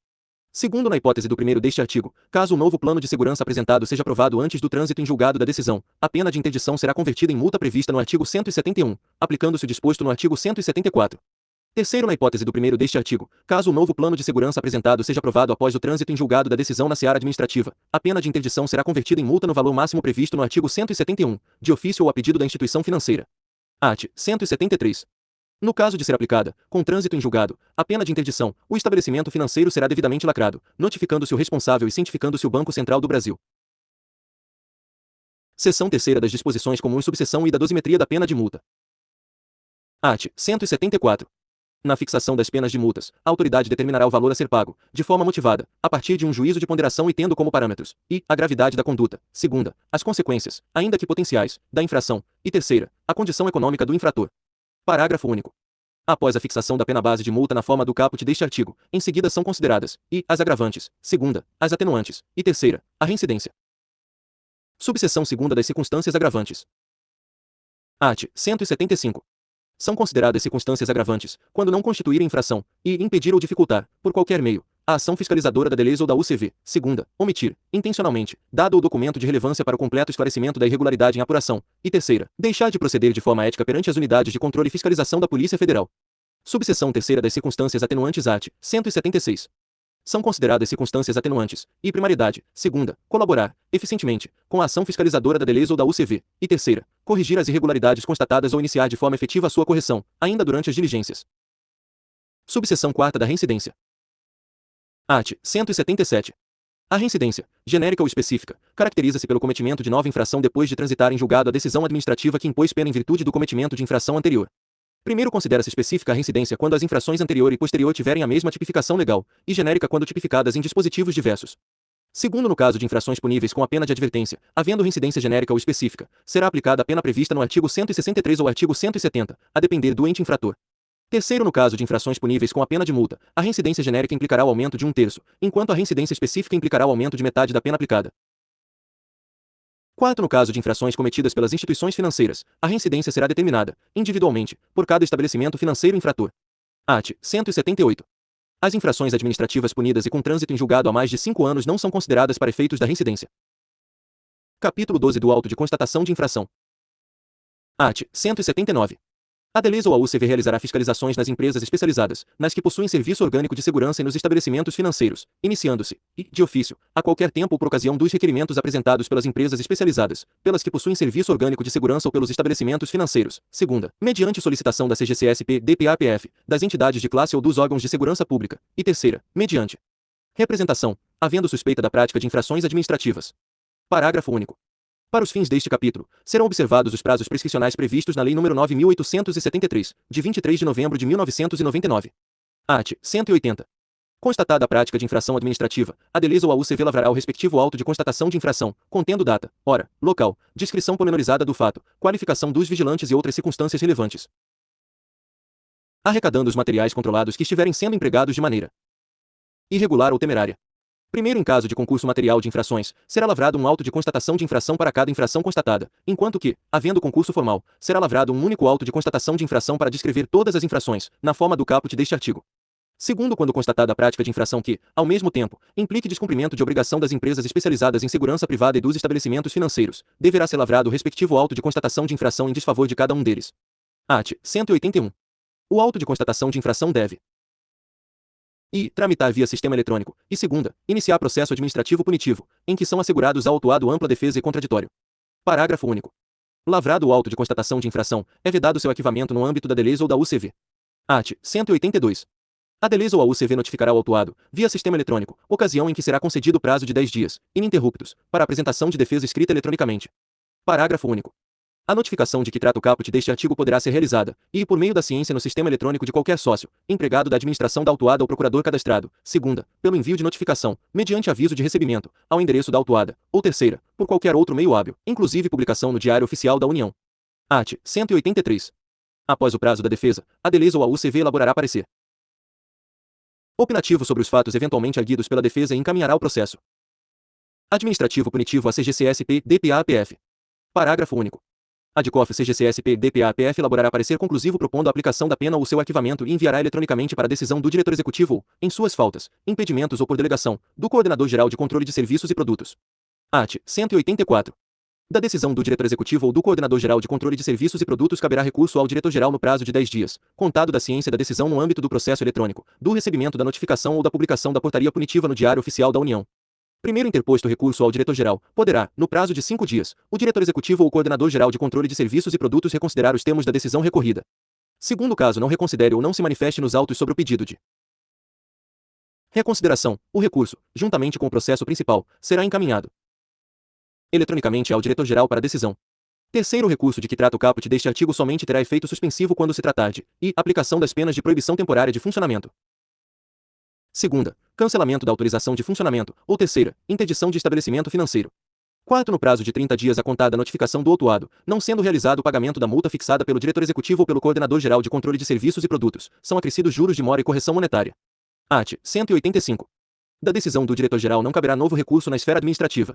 Segundo, na hipótese do primeiro deste artigo, caso o novo plano de segurança apresentado seja aprovado antes do trânsito em julgado da decisão, a pena de interdição será convertida em multa prevista no artigo 171, aplicando-se o disposto no artigo 174. Terceiro, na hipótese do primeiro deste artigo, caso o novo plano de segurança apresentado seja aprovado após o trânsito em julgado da decisão na seara administrativa, a pena de interdição será convertida em multa no valor máximo previsto no artigo 171, de ofício ou a pedido da instituição financeira. Art. 173. No caso de ser aplicada, com trânsito em julgado, a pena de interdição, o estabelecimento financeiro será devidamente lacrado, notificando-se o responsável e cientificando-se o Banco Central do Brasil. Seção terceira das disposições comuns subseção I da dosimetria da pena de multa. Art. 174. Na fixação das penas de multas, a autoridade determinará o valor a ser pago, de forma motivada, a partir de um juízo de ponderação e tendo como parâmetros: a gravidade da conduta, segunda, as consequências, ainda que potenciais, da infração, e terceira, a condição econômica do infrator. Parágrafo único. Após a fixação da pena base de multa na forma do caput deste artigo, em seguida são consideradas: as agravantes, segunda, as atenuantes, e terceira, a reincidência. Subseção segunda das circunstâncias agravantes. Art. 175. São consideradas circunstâncias agravantes, quando não constituírem infração, e impedir ou dificultar, por qualquer meio, a ação fiscalizadora da DELES ou da UCV. Segunda, omitir, intencionalmente, dado ou documento de relevância para o completo esclarecimento da irregularidade em apuração. E terceira, deixar de proceder de forma ética perante as unidades de controle e fiscalização da Polícia Federal. Subseção terceira das circunstâncias atenuantes. Art. 176. São consideradas circunstâncias atenuantes, e primariedade, segunda, colaborar, eficientemente, com a ação fiscalizadora da DELES ou da UCV, e terceira, corrigir as irregularidades constatadas ou iniciar de forma efetiva a sua correção, ainda durante as diligências. Subseção quarta da reincidência. Art. 177. A reincidência, genérica ou específica, caracteriza-se pelo cometimento de nova infração depois de transitar em julgado a decisão administrativa que impôs pena em virtude do cometimento de infração anterior. Primeiro, considera-se específica a reincidência quando as infrações anterior e posterior tiverem a mesma tipificação legal, e genérica quando tipificadas em dispositivos diversos. Segundo, no caso de infrações puníveis com a pena de advertência, havendo reincidência genérica ou específica, será aplicada a pena prevista no artigo 163 ou artigo 170, a depender do ente infrator. Terceiro, no caso de infrações puníveis com a pena de multa, a reincidência genérica implicará o aumento de 1/3, enquanto a reincidência específica implicará o aumento de metade da pena aplicada. Quarto, no caso de infrações cometidas pelas instituições financeiras, a reincidência será determinada, individualmente, por cada estabelecimento financeiro infrator. Art. 178. As infrações administrativas punidas e com trânsito em julgado há mais de 5 anos não são consideradas para efeitos da reincidência. Capítulo 12 do auto de constatação de infração. Art. 179. A DELES ou a UCV realizará fiscalizações nas empresas especializadas, nas que possuem serviço orgânico de segurança e nos estabelecimentos financeiros, iniciando-se, de ofício, a qualquer tempo ou por ocasião dos requerimentos apresentados pelas empresas especializadas, pelas que possuem serviço orgânico de segurança ou pelos estabelecimentos financeiros. Segunda, mediante solicitação da CGCSP, DPAPF, das entidades de classe ou dos órgãos de segurança pública. E terceira, mediante representação, havendo suspeita da prática de infrações administrativas. Parágrafo único. Para os fins deste capítulo, serão observados os prazos prescricionais previstos na Lei nº 9.873, de 23 de novembro de 1999. Art. 180. Constatada a prática de infração administrativa, a DELES ou a UCV lavrará o respectivo auto de constatação de infração, contendo data, hora, local, descrição pormenorizada do fato, qualificação dos vigilantes e outras circunstâncias relevantes. Arrecadando os materiais controlados que estiverem sendo empregados de maneira irregular ou temerária. Primeiro, em caso de concurso material de infrações, será lavrado um auto de constatação de infração para cada infração constatada, enquanto que, havendo concurso formal, será lavrado um único auto de constatação de infração para descrever todas as infrações, na forma do caput deste artigo. Segundo, quando constatada a prática de infração que, ao mesmo tempo, implique descumprimento de obrigação das empresas especializadas em segurança privada e dos estabelecimentos financeiros, deverá ser lavrado o respectivo auto de constatação de infração em desfavor de cada um deles. Art. 181. O auto de constatação de infração deve tramitar via sistema eletrônico, e segunda, iniciar processo administrativo punitivo, em que são assegurados ao autuado ampla defesa e contraditório. Parágrafo único. Lavrado o auto de constatação de infração, é vedado seu arquivamento no âmbito da DELES ou da UCV. Art. 182. A DELES ou a UCV notificará o autuado, via sistema eletrônico, ocasião em que será concedido prazo de 10 dias, ininterruptos, para apresentação de defesa escrita eletronicamente. Parágrafo único. A notificação de que trata o caput deste artigo poderá ser realizada, por meio da ciência no sistema eletrônico de qualquer sócio, empregado da administração da autuada ou procurador cadastrado, segunda, pelo envio de notificação, mediante aviso de recebimento, ao endereço da autuada, ou terceira, por qualquer outro meio hábil, inclusive publicação no Diário Oficial da União. Art. 183. Após o prazo da defesa, a DELES ou a UCV elaborará parecer opinativo sobre os fatos eventualmente arguidos pela defesa e encaminhará o processo administrativo punitivo à CGCSP-DPA-PF. Parágrafo único. A DICOF CGCSP-DPA-PF elaborará parecer conclusivo propondo a aplicação da pena ou seu arquivamento e enviará eletronicamente para a decisão do diretor executivo ou, em suas faltas, impedimentos ou por delegação, do Coordenador-Geral de Controle de Serviços e Produtos. Art. 184. Da decisão do diretor executivo ou do Coordenador-Geral de Controle de Serviços e Produtos caberá recurso ao diretor-geral no prazo de 10 dias, contado da ciência da decisão no âmbito do processo eletrônico, do recebimento da notificação ou da publicação da portaria punitiva no Diário Oficial da União. Primeiro interposto recurso ao diretor-geral, poderá, no prazo de 5 dias, o diretor executivo ou o Coordenador-Geral de Controle de Serviços e Produtos reconsiderar os termos da decisão recorrida. Segundo caso não reconsidere ou não se manifeste nos autos sobre o pedido de reconsideração, o recurso, juntamente com o processo principal, será encaminhado eletronicamente ao diretor-geral para decisão. Terceiro, o recurso de que trata o caput deste artigo somente terá efeito suspensivo quando se tratar de aplicação das penas de proibição temporária de funcionamento. Segunda, cancelamento da autorização de funcionamento, ou terceira, interdição de estabelecimento financeiro. Quarto, no prazo de 30 dias a contar da notificação do autuado, não sendo realizado o pagamento da multa fixada pelo diretor executivo ou pelo Coordenador-Geral de Controle de Serviços e Produtos, são acrescidos juros de mora e correção monetária. Art. 185. Da decisão do diretor-geral não caberá novo recurso na esfera administrativa.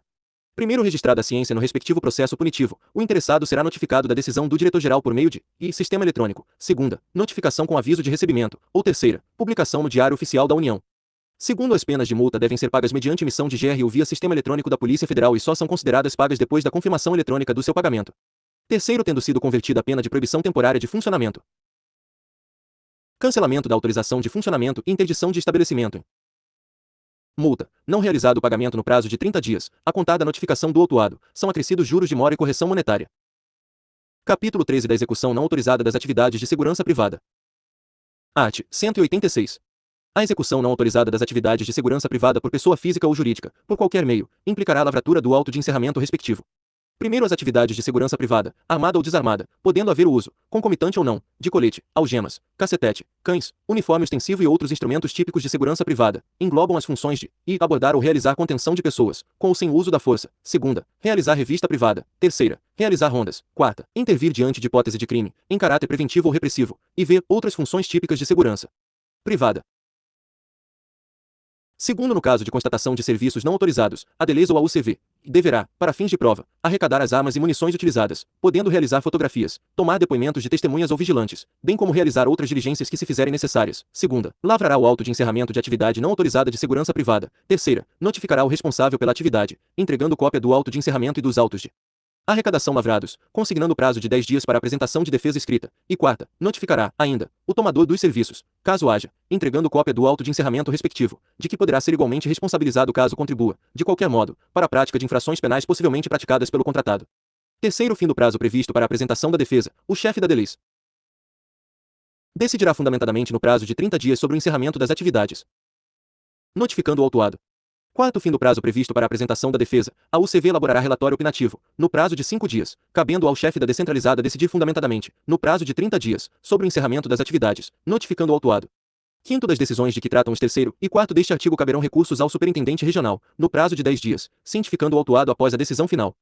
Primeiro, registrada a ciência no respectivo processo punitivo, o interessado será notificado da decisão do diretor-geral por meio de sistema eletrônico. Segunda, notificação com aviso de recebimento, ou terceira, publicação no Diário Oficial da União. Segundo, as penas de multa devem ser pagas mediante emissão de GRU via sistema eletrônico da Polícia Federal e só são consideradas pagas depois da confirmação eletrônica do seu pagamento. Terceiro, tendo sido convertida a pena de proibição temporária de funcionamento. Cancelamento da autorização de funcionamento e interdição de estabelecimento. Multa, não realizado o pagamento no prazo de 30 dias, a contar da notificação do autuado, são acrescidos juros de mora e correção monetária. Capítulo 13 da execução não autorizada das atividades de segurança privada. Art. 186. A execução não autorizada das atividades de segurança privada por pessoa física ou jurídica, por qualquer meio, implicará a lavratura do auto de encerramento respectivo. Primeiro, as atividades de segurança privada, armada ou desarmada, podendo haver o uso, concomitante ou não, de colete, algemas, cacetete, cães, uniforme ostensivo e outros instrumentos típicos de segurança privada, englobam as funções de abordar ou realizar contenção de pessoas, com ou sem uso da força. Segunda, realizar revista privada. Terceira, realizar rondas. Quarta, intervir diante de hipótese de crime, em caráter preventivo ou repressivo, e ver outras funções típicas de segurança privada. Segundo, no caso de constatação de serviços não autorizados, a DELES ou a UCV deverá, para fins de prova, arrecadar as armas e munições utilizadas, podendo realizar fotografias, tomar depoimentos de testemunhas ou vigilantes, bem como realizar outras diligências que se fizerem necessárias. Segunda, lavrará o auto de encerramento de atividade não autorizada de segurança privada. Terceira, notificará o responsável pela atividade, entregando cópia do auto de encerramento e dos autos de arrecadação lavrados, consignando prazo de 10 dias para apresentação de defesa escrita. E quarta, notificará, ainda, o tomador dos serviços, caso haja, entregando cópia do auto de encerramento respectivo, de que poderá ser igualmente responsabilizado caso contribua, de qualquer modo, para a prática de infrações penais possivelmente praticadas pelo contratado. Terceiro, fim do prazo previsto para a apresentação da defesa, o chefe da DELES decidirá fundamentadamente no prazo de 30 dias sobre o encerramento das atividades, notificando o autuado. Quarto, fim do prazo previsto para a apresentação da defesa, a UCV elaborará relatório opinativo, no prazo de 5 dias, cabendo ao chefe da descentralizada decidir fundamentadamente, no prazo de 30 dias, sobre o encerramento das atividades, notificando o autuado. Quinto das decisões de que tratam os terceiro e quarto deste artigo caberão recursos ao superintendente regional, no prazo de 10 dias, cientificando o autuado após a decisão final.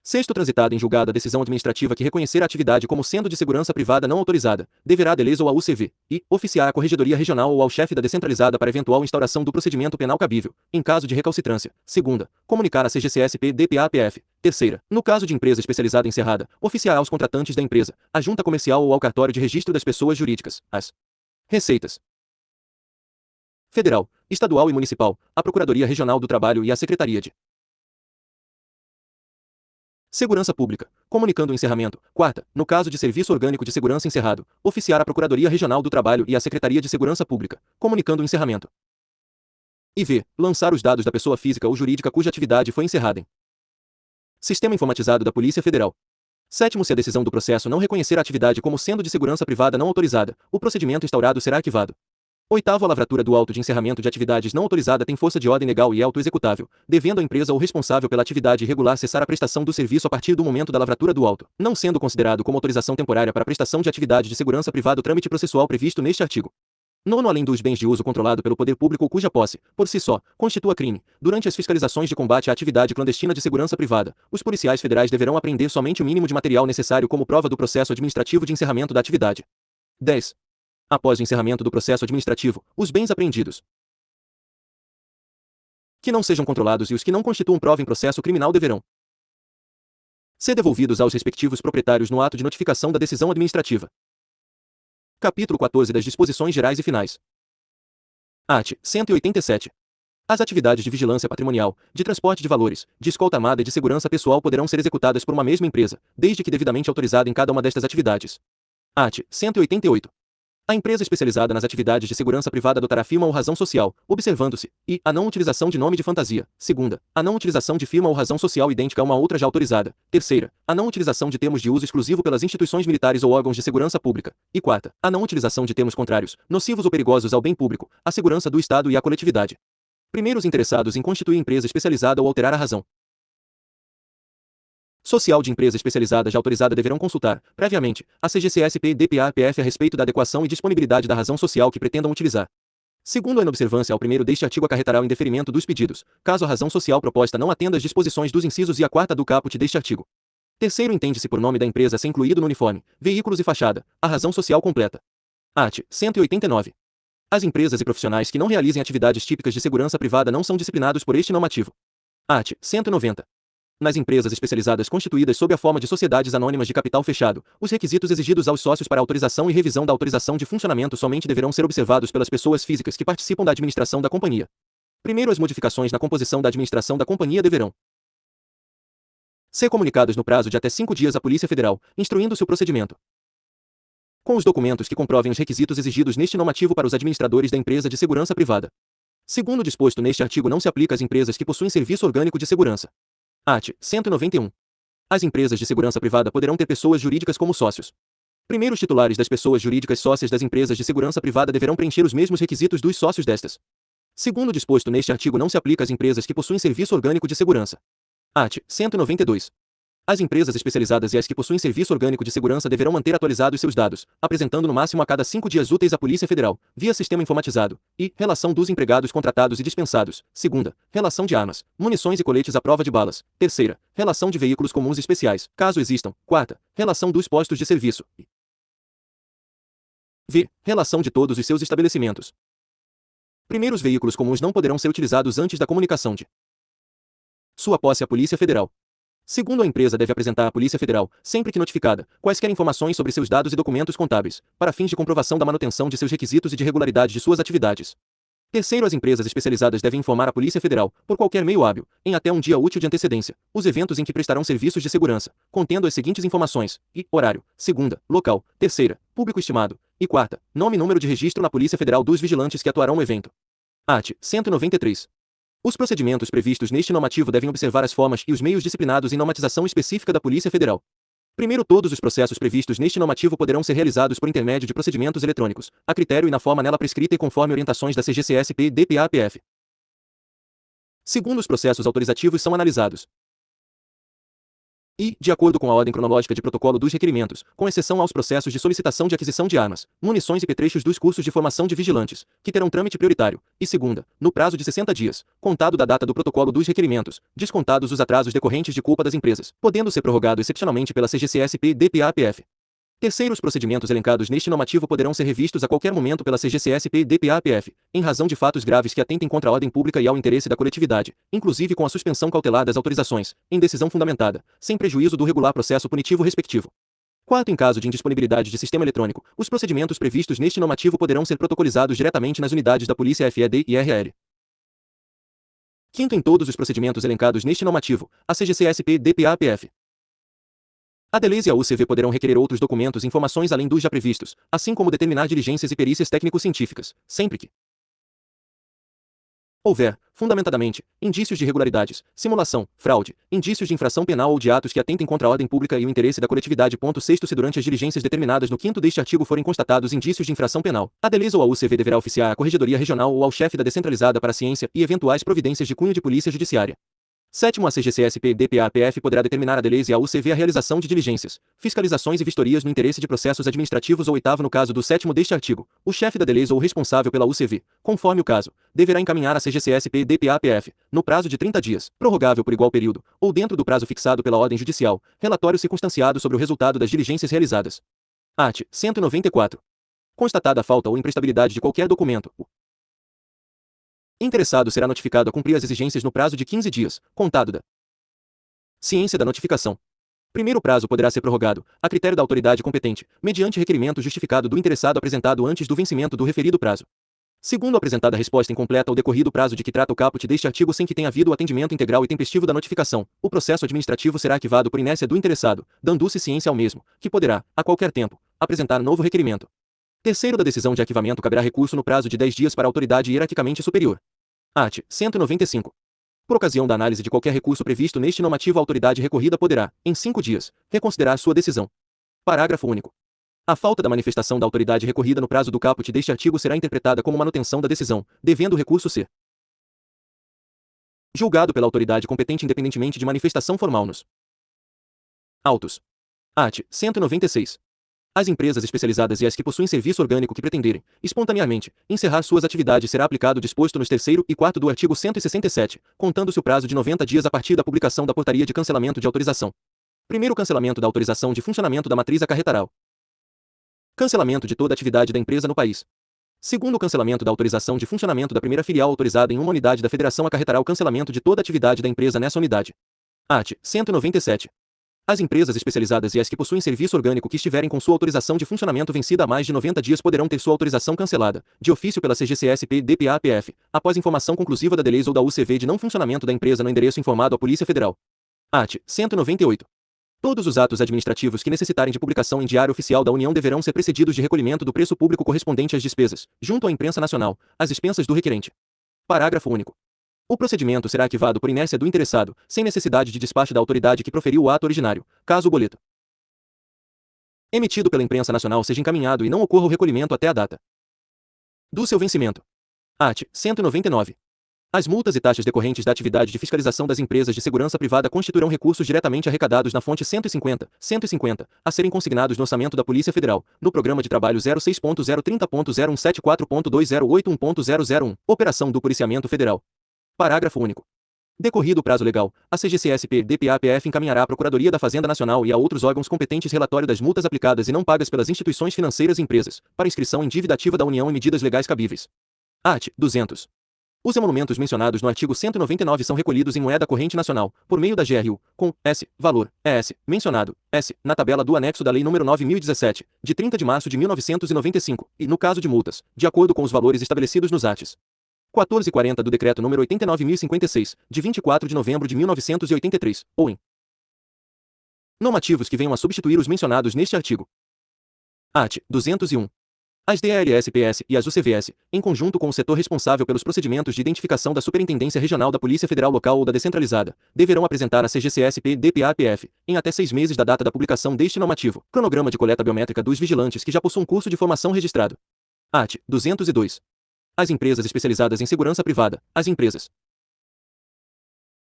Sexto, transitada em julgado a decisão administrativa que reconhecer a atividade como sendo de segurança privada não autorizada, deverá a DELES ou a UCV, e, oficiar à Corregedoria Regional ou ao chefe da descentralizada para eventual instauração do procedimento penal cabível, em caso de recalcitrância. Segunda, comunicar a CGCSP-DPA-PF. Terceira, no caso de empresa especializada encerrada, oficiar aos contratantes da empresa, à junta comercial ou ao cartório de registro das pessoas jurídicas, as receitas federal, estadual e municipal, a Procuradoria Regional do Trabalho e a Secretaria de Segurança Pública, comunicando o encerramento. Quarta, no caso de serviço orgânico de segurança encerrado, oficiar a Procuradoria Regional do Trabalho e a Secretaria de Segurança Pública, comunicando o encerramento. E v. Lançar os dados da pessoa física ou jurídica cuja atividade foi encerrada em Sistema Informatizado da Polícia Federal. Sétimo, se a decisão do processo não reconhecer a atividade como sendo de segurança privada não autorizada, o procedimento instaurado será arquivado. Oitavo, a lavratura do auto de encerramento de atividades não autorizada tem força de ordem legal e auto-executável, devendo a empresa ou responsável pela atividade irregular cessar a prestação do serviço a partir do momento da lavratura do auto, não sendo considerado como autorização temporária para a prestação de atividade de segurança privada o trâmite processual previsto neste artigo. Nono, além dos bens de uso controlado pelo poder público ou cuja posse, por si só, constitua crime, durante as fiscalizações de combate à atividade clandestina de segurança privada, os policiais federais deverão apreender somente o mínimo de material necessário como prova do processo administrativo de encerramento da atividade. 10. Após o encerramento do processo administrativo, os bens apreendidos que não sejam controlados e os que não constituam prova em processo criminal deverão ser devolvidos aos respectivos proprietários no ato de notificação da decisão administrativa. Capítulo 14 das Disposições Gerais e Finais. Art. 187. As atividades de vigilância patrimonial, de transporte de valores, de escolta armada e de segurança pessoal poderão ser executadas por uma mesma empresa, desde que devidamente autorizada em cada uma destas atividades. Art. 188. A empresa especializada nas atividades de segurança privada adotará firma ou razão social, observando-se, e, a não utilização de nome de fantasia. Segunda, a não utilização de firma ou razão social idêntica a uma outra já autorizada. Terceira, a não utilização de termos de uso exclusivo pelas instituições militares ou órgãos de segurança pública. E quarta, a não utilização de termos contrários, nocivos ou perigosos ao bem público, à segurança do Estado e à coletividade. Primeiros interessados em constituir empresa especializada ou alterar a razão social de empresa especializada já autorizada deverão consultar, previamente, a CGCSP-DPA-PF a respeito da adequação e disponibilidade da razão social que pretendam utilizar. Segundo, a inobservância ao primeiro deste artigo acarretará o indeferimento dos pedidos, caso a razão social proposta não atenda às disposições dos incisos e a quarta do caput deste artigo. Terceiro, entende-se por nome da empresa ser incluído no uniforme, veículos e fachada, a razão social completa. Art. 189. As empresas e profissionais que não realizem atividades típicas de segurança privada não são disciplinados por este normativo. Art. 190. Nas empresas especializadas constituídas sob a forma de sociedades anônimas de capital fechado, os requisitos exigidos aos sócios para autorização e revisão da autorização de funcionamento somente deverão ser observados pelas pessoas físicas que participam da administração da companhia. Primeiro, as modificações na composição da administração da companhia deverão ser comunicadas no prazo de até 5 dias à Polícia Federal, instruindo-se o procedimento com os documentos que comprovem os requisitos exigidos neste normativo para os administradores da empresa de segurança privada. Segundo o disposto neste artigo, não se aplica às empresas que possuem serviço orgânico de segurança. Art. 191. As empresas de segurança privada poderão ter pessoas jurídicas como sócios. Primeiro, os titulares das pessoas jurídicas sócias das empresas de segurança privada deverão preencher os mesmos requisitos dos sócios destas. Segundo o disposto neste artigo, não se aplica às empresas que possuem serviço orgânico de segurança. Art. 192. As empresas especializadas e as que possuem serviço orgânico de segurança deverão manter atualizados seus dados, apresentando no máximo a cada 5 dias úteis à Polícia Federal, via sistema informatizado, e relação dos empregados contratados e dispensados. Segunda, relação de armas, munições e coletes à prova de balas. Terceira, relação de veículos comuns especiais, caso existam. Quarta, relação dos postos de serviço. V. Relação de todos os seus estabelecimentos. Primeiros, veículos comuns não poderão ser utilizados antes da comunicação de sua posse à Polícia Federal. Segundo, a empresa deve apresentar à Polícia Federal, sempre que notificada, quaisquer informações sobre seus dados e documentos contábeis, para fins de comprovação da manutenção de seus requisitos e de regularidade de suas atividades. Terceiro, as empresas especializadas devem informar à Polícia Federal, por qualquer meio hábil, em até um dia útil de antecedência, os eventos em que prestarão serviços de segurança, contendo as seguintes informações: e horário, segunda, local, terceira, público estimado, e quarta, nome e número de registro na Polícia Federal dos vigilantes que atuarão no evento. Art. 193. Os procedimentos previstos neste normativo devem observar as formas e os meios disciplinados em normatização específica da Polícia Federal. Primeiro, todos os processos previstos neste normativo poderão ser realizados por intermédio de procedimentos eletrônicos, a critério e na forma nela prescrita e conforme orientações da CGCSP-DPA-PF. Segundo, os processos autorizativos são analisados E, de acordo com a ordem cronológica de protocolo dos requerimentos, com exceção aos processos de solicitação de aquisição de armas, munições e petrechos dos cursos de formação de vigilantes, que terão trâmite prioritário, e segunda, no prazo de 60 dias, contado da data do protocolo dos requerimentos, descontados os atrasos decorrentes de culpa das empresas, podendo ser prorrogado excepcionalmente pela CGCSP-DPAPF. Terceiros procedimentos elencados neste normativo poderão ser revistos a qualquer momento pela CGCSP-DPAPF, em razão de fatos graves que atentem contra a ordem pública e ao interesse da coletividade, inclusive com a suspensão cautelar das autorizações, em decisão fundamentada, sem prejuízo do regular processo punitivo respectivo. Quarto, em caso de indisponibilidade de sistema eletrônico, os procedimentos previstos neste normativo poderão ser protocolizados diretamente nas unidades da Polícia FED e RL. Quinto, em todos os procedimentos elencados neste normativo, a CGCSP-DPAPF, a DELES e a UCV poderão requerer outros documentos e informações além dos já previstos, assim como determinar diligências e perícias técnico-científicas, sempre que houver, fundamentadamente, indícios de irregularidades, simulação, fraude, indícios de infração penal ou de atos que atentem contra a ordem pública e o interesse da coletividade. Sexto, se durante as diligências determinadas no quinto deste artigo forem constatados indícios de infração penal, a DELES ou a UCV deverá oficiar à Corregedoria Regional ou ao chefe da Descentralizada para a Ciência e eventuais providências de cunho de Polícia Judiciária. Sétimo, a CGCSP-DPAPF poderá determinar a DELES e a UCV a realização de diligências, fiscalizações e vistorias no interesse de processos administrativos. Ou oitavo, no caso do sétimo deste artigo, o chefe da DELES ou o responsável pela UCV, conforme o caso, deverá encaminhar à CGCSP-DPAPF, no prazo de 30 dias, prorrogável por igual período, ou dentro do prazo fixado pela ordem judicial, relatório circunstanciado sobre o resultado das diligências realizadas. Art. 194. Constatada a falta ou imprestabilidade de qualquer documento, o interessado será notificado a cumprir as exigências no prazo de 15 dias, contado da ciência da notificação. Primeiro prazo poderá ser prorrogado, a critério da autoridade competente, mediante requerimento justificado do interessado apresentado antes do vencimento do referido prazo. Segundo, apresentada a resposta incompleta ao decorrido prazo de que trata o caput deste artigo sem que tenha havido o atendimento integral e tempestivo da notificação, o processo administrativo será arquivado por inércia do interessado, dando-se ciência ao mesmo, que poderá, a qualquer tempo, apresentar novo requerimento. Terceiro, da decisão de arquivamento caberá recurso no prazo de 10 dias para a autoridade hierarquicamente superior. Art. 195. Por ocasião da análise de qualquer recurso previsto neste normativo, a autoridade recorrida poderá, em 5 dias, reconsiderar sua decisão. Parágrafo único. A falta da manifestação da autoridade recorrida no prazo do caput deste artigo será interpretada como manutenção da decisão, devendo o recurso ser julgado pela autoridade competente independentemente de manifestação formal nos autos. Art. 196. As empresas especializadas e as que possuem serviço orgânico que pretenderem, espontaneamente, encerrar suas atividades será aplicado o disposto nos 3º e 4º do artigo 167, contando-se o prazo de 90 dias a partir da publicação da portaria de cancelamento de autorização. Primeiro, cancelamento da autorização de funcionamento da matriz acarretará o cancelamento de toda a atividade da empresa no país. Segundo, o cancelamento da autorização de funcionamento da primeira filial autorizada em uma unidade da federação acarretará o cancelamento de toda a atividade da empresa nessa unidade. Art. 197. As empresas especializadas e as que possuem serviço orgânico que estiverem com sua autorização de funcionamento vencida há mais de 90 dias poderão ter sua autorização cancelada, de ofício pela CGCSP-DPAPF, após informação conclusiva da DELES ou da UCV de não funcionamento da empresa no endereço informado à Polícia Federal. Art. 198. Todos os atos administrativos que necessitarem de publicação em Diário Oficial da União deverão ser precedidos de recolhimento do preço público correspondente às despesas, junto à imprensa nacional, às expensas do requerente. Parágrafo único. O procedimento será arquivado por inércia do interessado, sem necessidade de despacho da autoridade que proferiu o ato originário, caso o boleto emitido pela imprensa nacional seja encaminhado e não ocorra o recolhimento até a data do seu vencimento. Art. 199. As multas e taxas decorrentes da atividade de fiscalização das empresas de segurança privada constituirão recursos diretamente arrecadados na fonte 150, a serem consignados no orçamento da Polícia Federal, no Programa de Trabalho 06.030.0174.2081.001, Operação do Policiamento Federal. Parágrafo único. Decorrido o prazo legal, a CGCSP-DPAPF encaminhará à Procuradoria da Fazenda Nacional e a outros órgãos competentes relatório das multas aplicadas e não pagas pelas instituições financeiras e empresas, para inscrição em dívida ativa da União e medidas legais cabíveis. Art. 200. Os emolumentos mencionados no artigo 199 são recolhidos em moeda corrente nacional, por meio da GRU, com S, valor, ES, mencionado, S, na tabela do anexo da Lei nº 9.017, de 30 de março de 1995, e, no caso de multas, de acordo com os valores estabelecidos nos arts. 1440 do Decreto nº 89.056, de 24 de novembro de 1983, ou em normativos que venham a substituir os mencionados neste artigo. Art. 201. As DRSPS e as UCVS, em conjunto com o setor responsável pelos procedimentos de identificação da Superintendência Regional da Polícia Federal Local ou da Descentralizada, deverão apresentar à CGCSP-DPAPF, em até 6 meses da data da publicação deste normativo, cronograma de coleta biométrica dos vigilantes que já possuam curso de formação registrado. Art. 202. As empresas especializadas em segurança privada, as empresas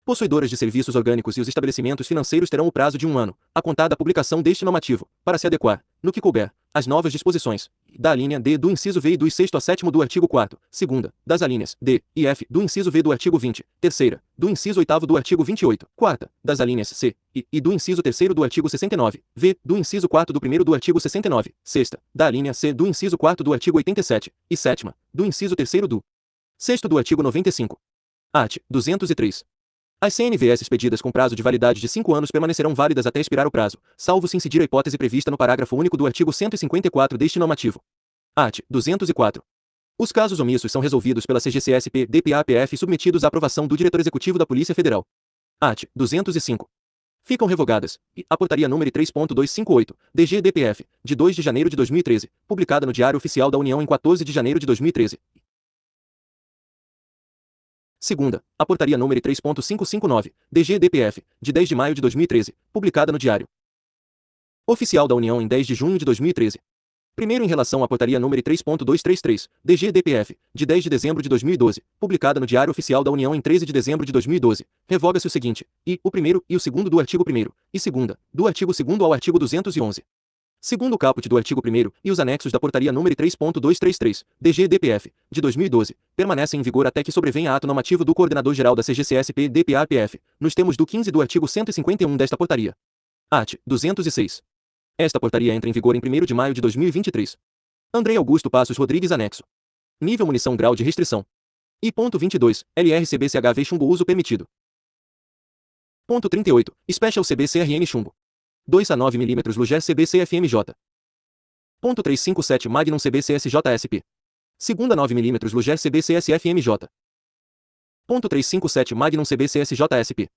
Possuidoras de serviços orgânicos e os estabelecimentos financeiros terão o prazo de 1 ano, a contar da publicação deste normativo, para se adequar, no que couber, às novas disposições da alínea D do inciso V e dos 6º a 7º do artigo 4º, 2ª, das alíneas D e F do inciso V do artigo 20, 3ª, do inciso 8º do artigo 28, 4ª, das alíneas C e do inciso 3º do artigo 69, V do inciso 4º do 1º do artigo 69, 6ª, da alínea C do inciso 4º do artigo 87, e 7ª, do inciso 3º do 6º do artigo 95. Art. 203. As CNVS expedidas com prazo de validade de 5 anos permanecerão válidas até expirar o prazo, salvo se incidir a hipótese prevista no parágrafo único do artigo 154 deste normativo. Art. 204. Os casos omissos são resolvidos pela CGCSP, DPA-PF e submetidos à aprovação do Diretor Executivo da Polícia Federal. Art. 205. Ficam revogadas a Portaria número 3.258, DG-DPF, de 2 de janeiro de 2013, publicada no Diário Oficial da União em 14 de janeiro de 2013. Segunda, a Portaria número 3.559, DG-DPF, de 10 de maio de 2013, publicada no Diário Oficial da União em 10 de junho de 2013. Primeiro, em relação à Portaria número 3.233, DG-DPF, de 10 de dezembro de 2012, publicada no Diário Oficial da União em 13 de dezembro de 2012, revoga-se o seguinte, o primeiro e o segundo do artigo 1º, e segunda, do artigo 2º ao artigo 211. Segundo o caput do artigo 1º e os anexos da Portaria número 3.233, DG-DPF, de 2012, permanecem em vigor até que sobrevenha ato normativo do Coordenador-Geral da CGCSP DPA-PF, nos termos do 15 do artigo 151 desta Portaria. Art. 206. Esta portaria entra em vigor em 1º de maio de 2023. Andrei Augusto Passos Rodrigues Anexo. Nível munição grau de restrição. I. 22, LRCB-CHV chumbo uso permitido. Ponto 38, Special CB-CRN chumbo. 2 a 9 mm Luger CB-CFMJ. Ponto 357 Magnum CB-CSJ-SP. Segunda 9 mm Luger CB-CSFMJ. Ponto 357 Magnum CB-CSJ-SP.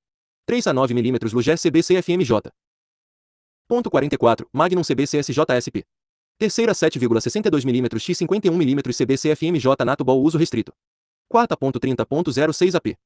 3 a 9 mm Luger CB-CFMJ. Ponto 44 Magnum CB-CSJ-SP. Terceira 7,62 mm x 51 mm CB-CFMJ NATO Ball uso restrito. Quarta. Ponto 30.06 AP.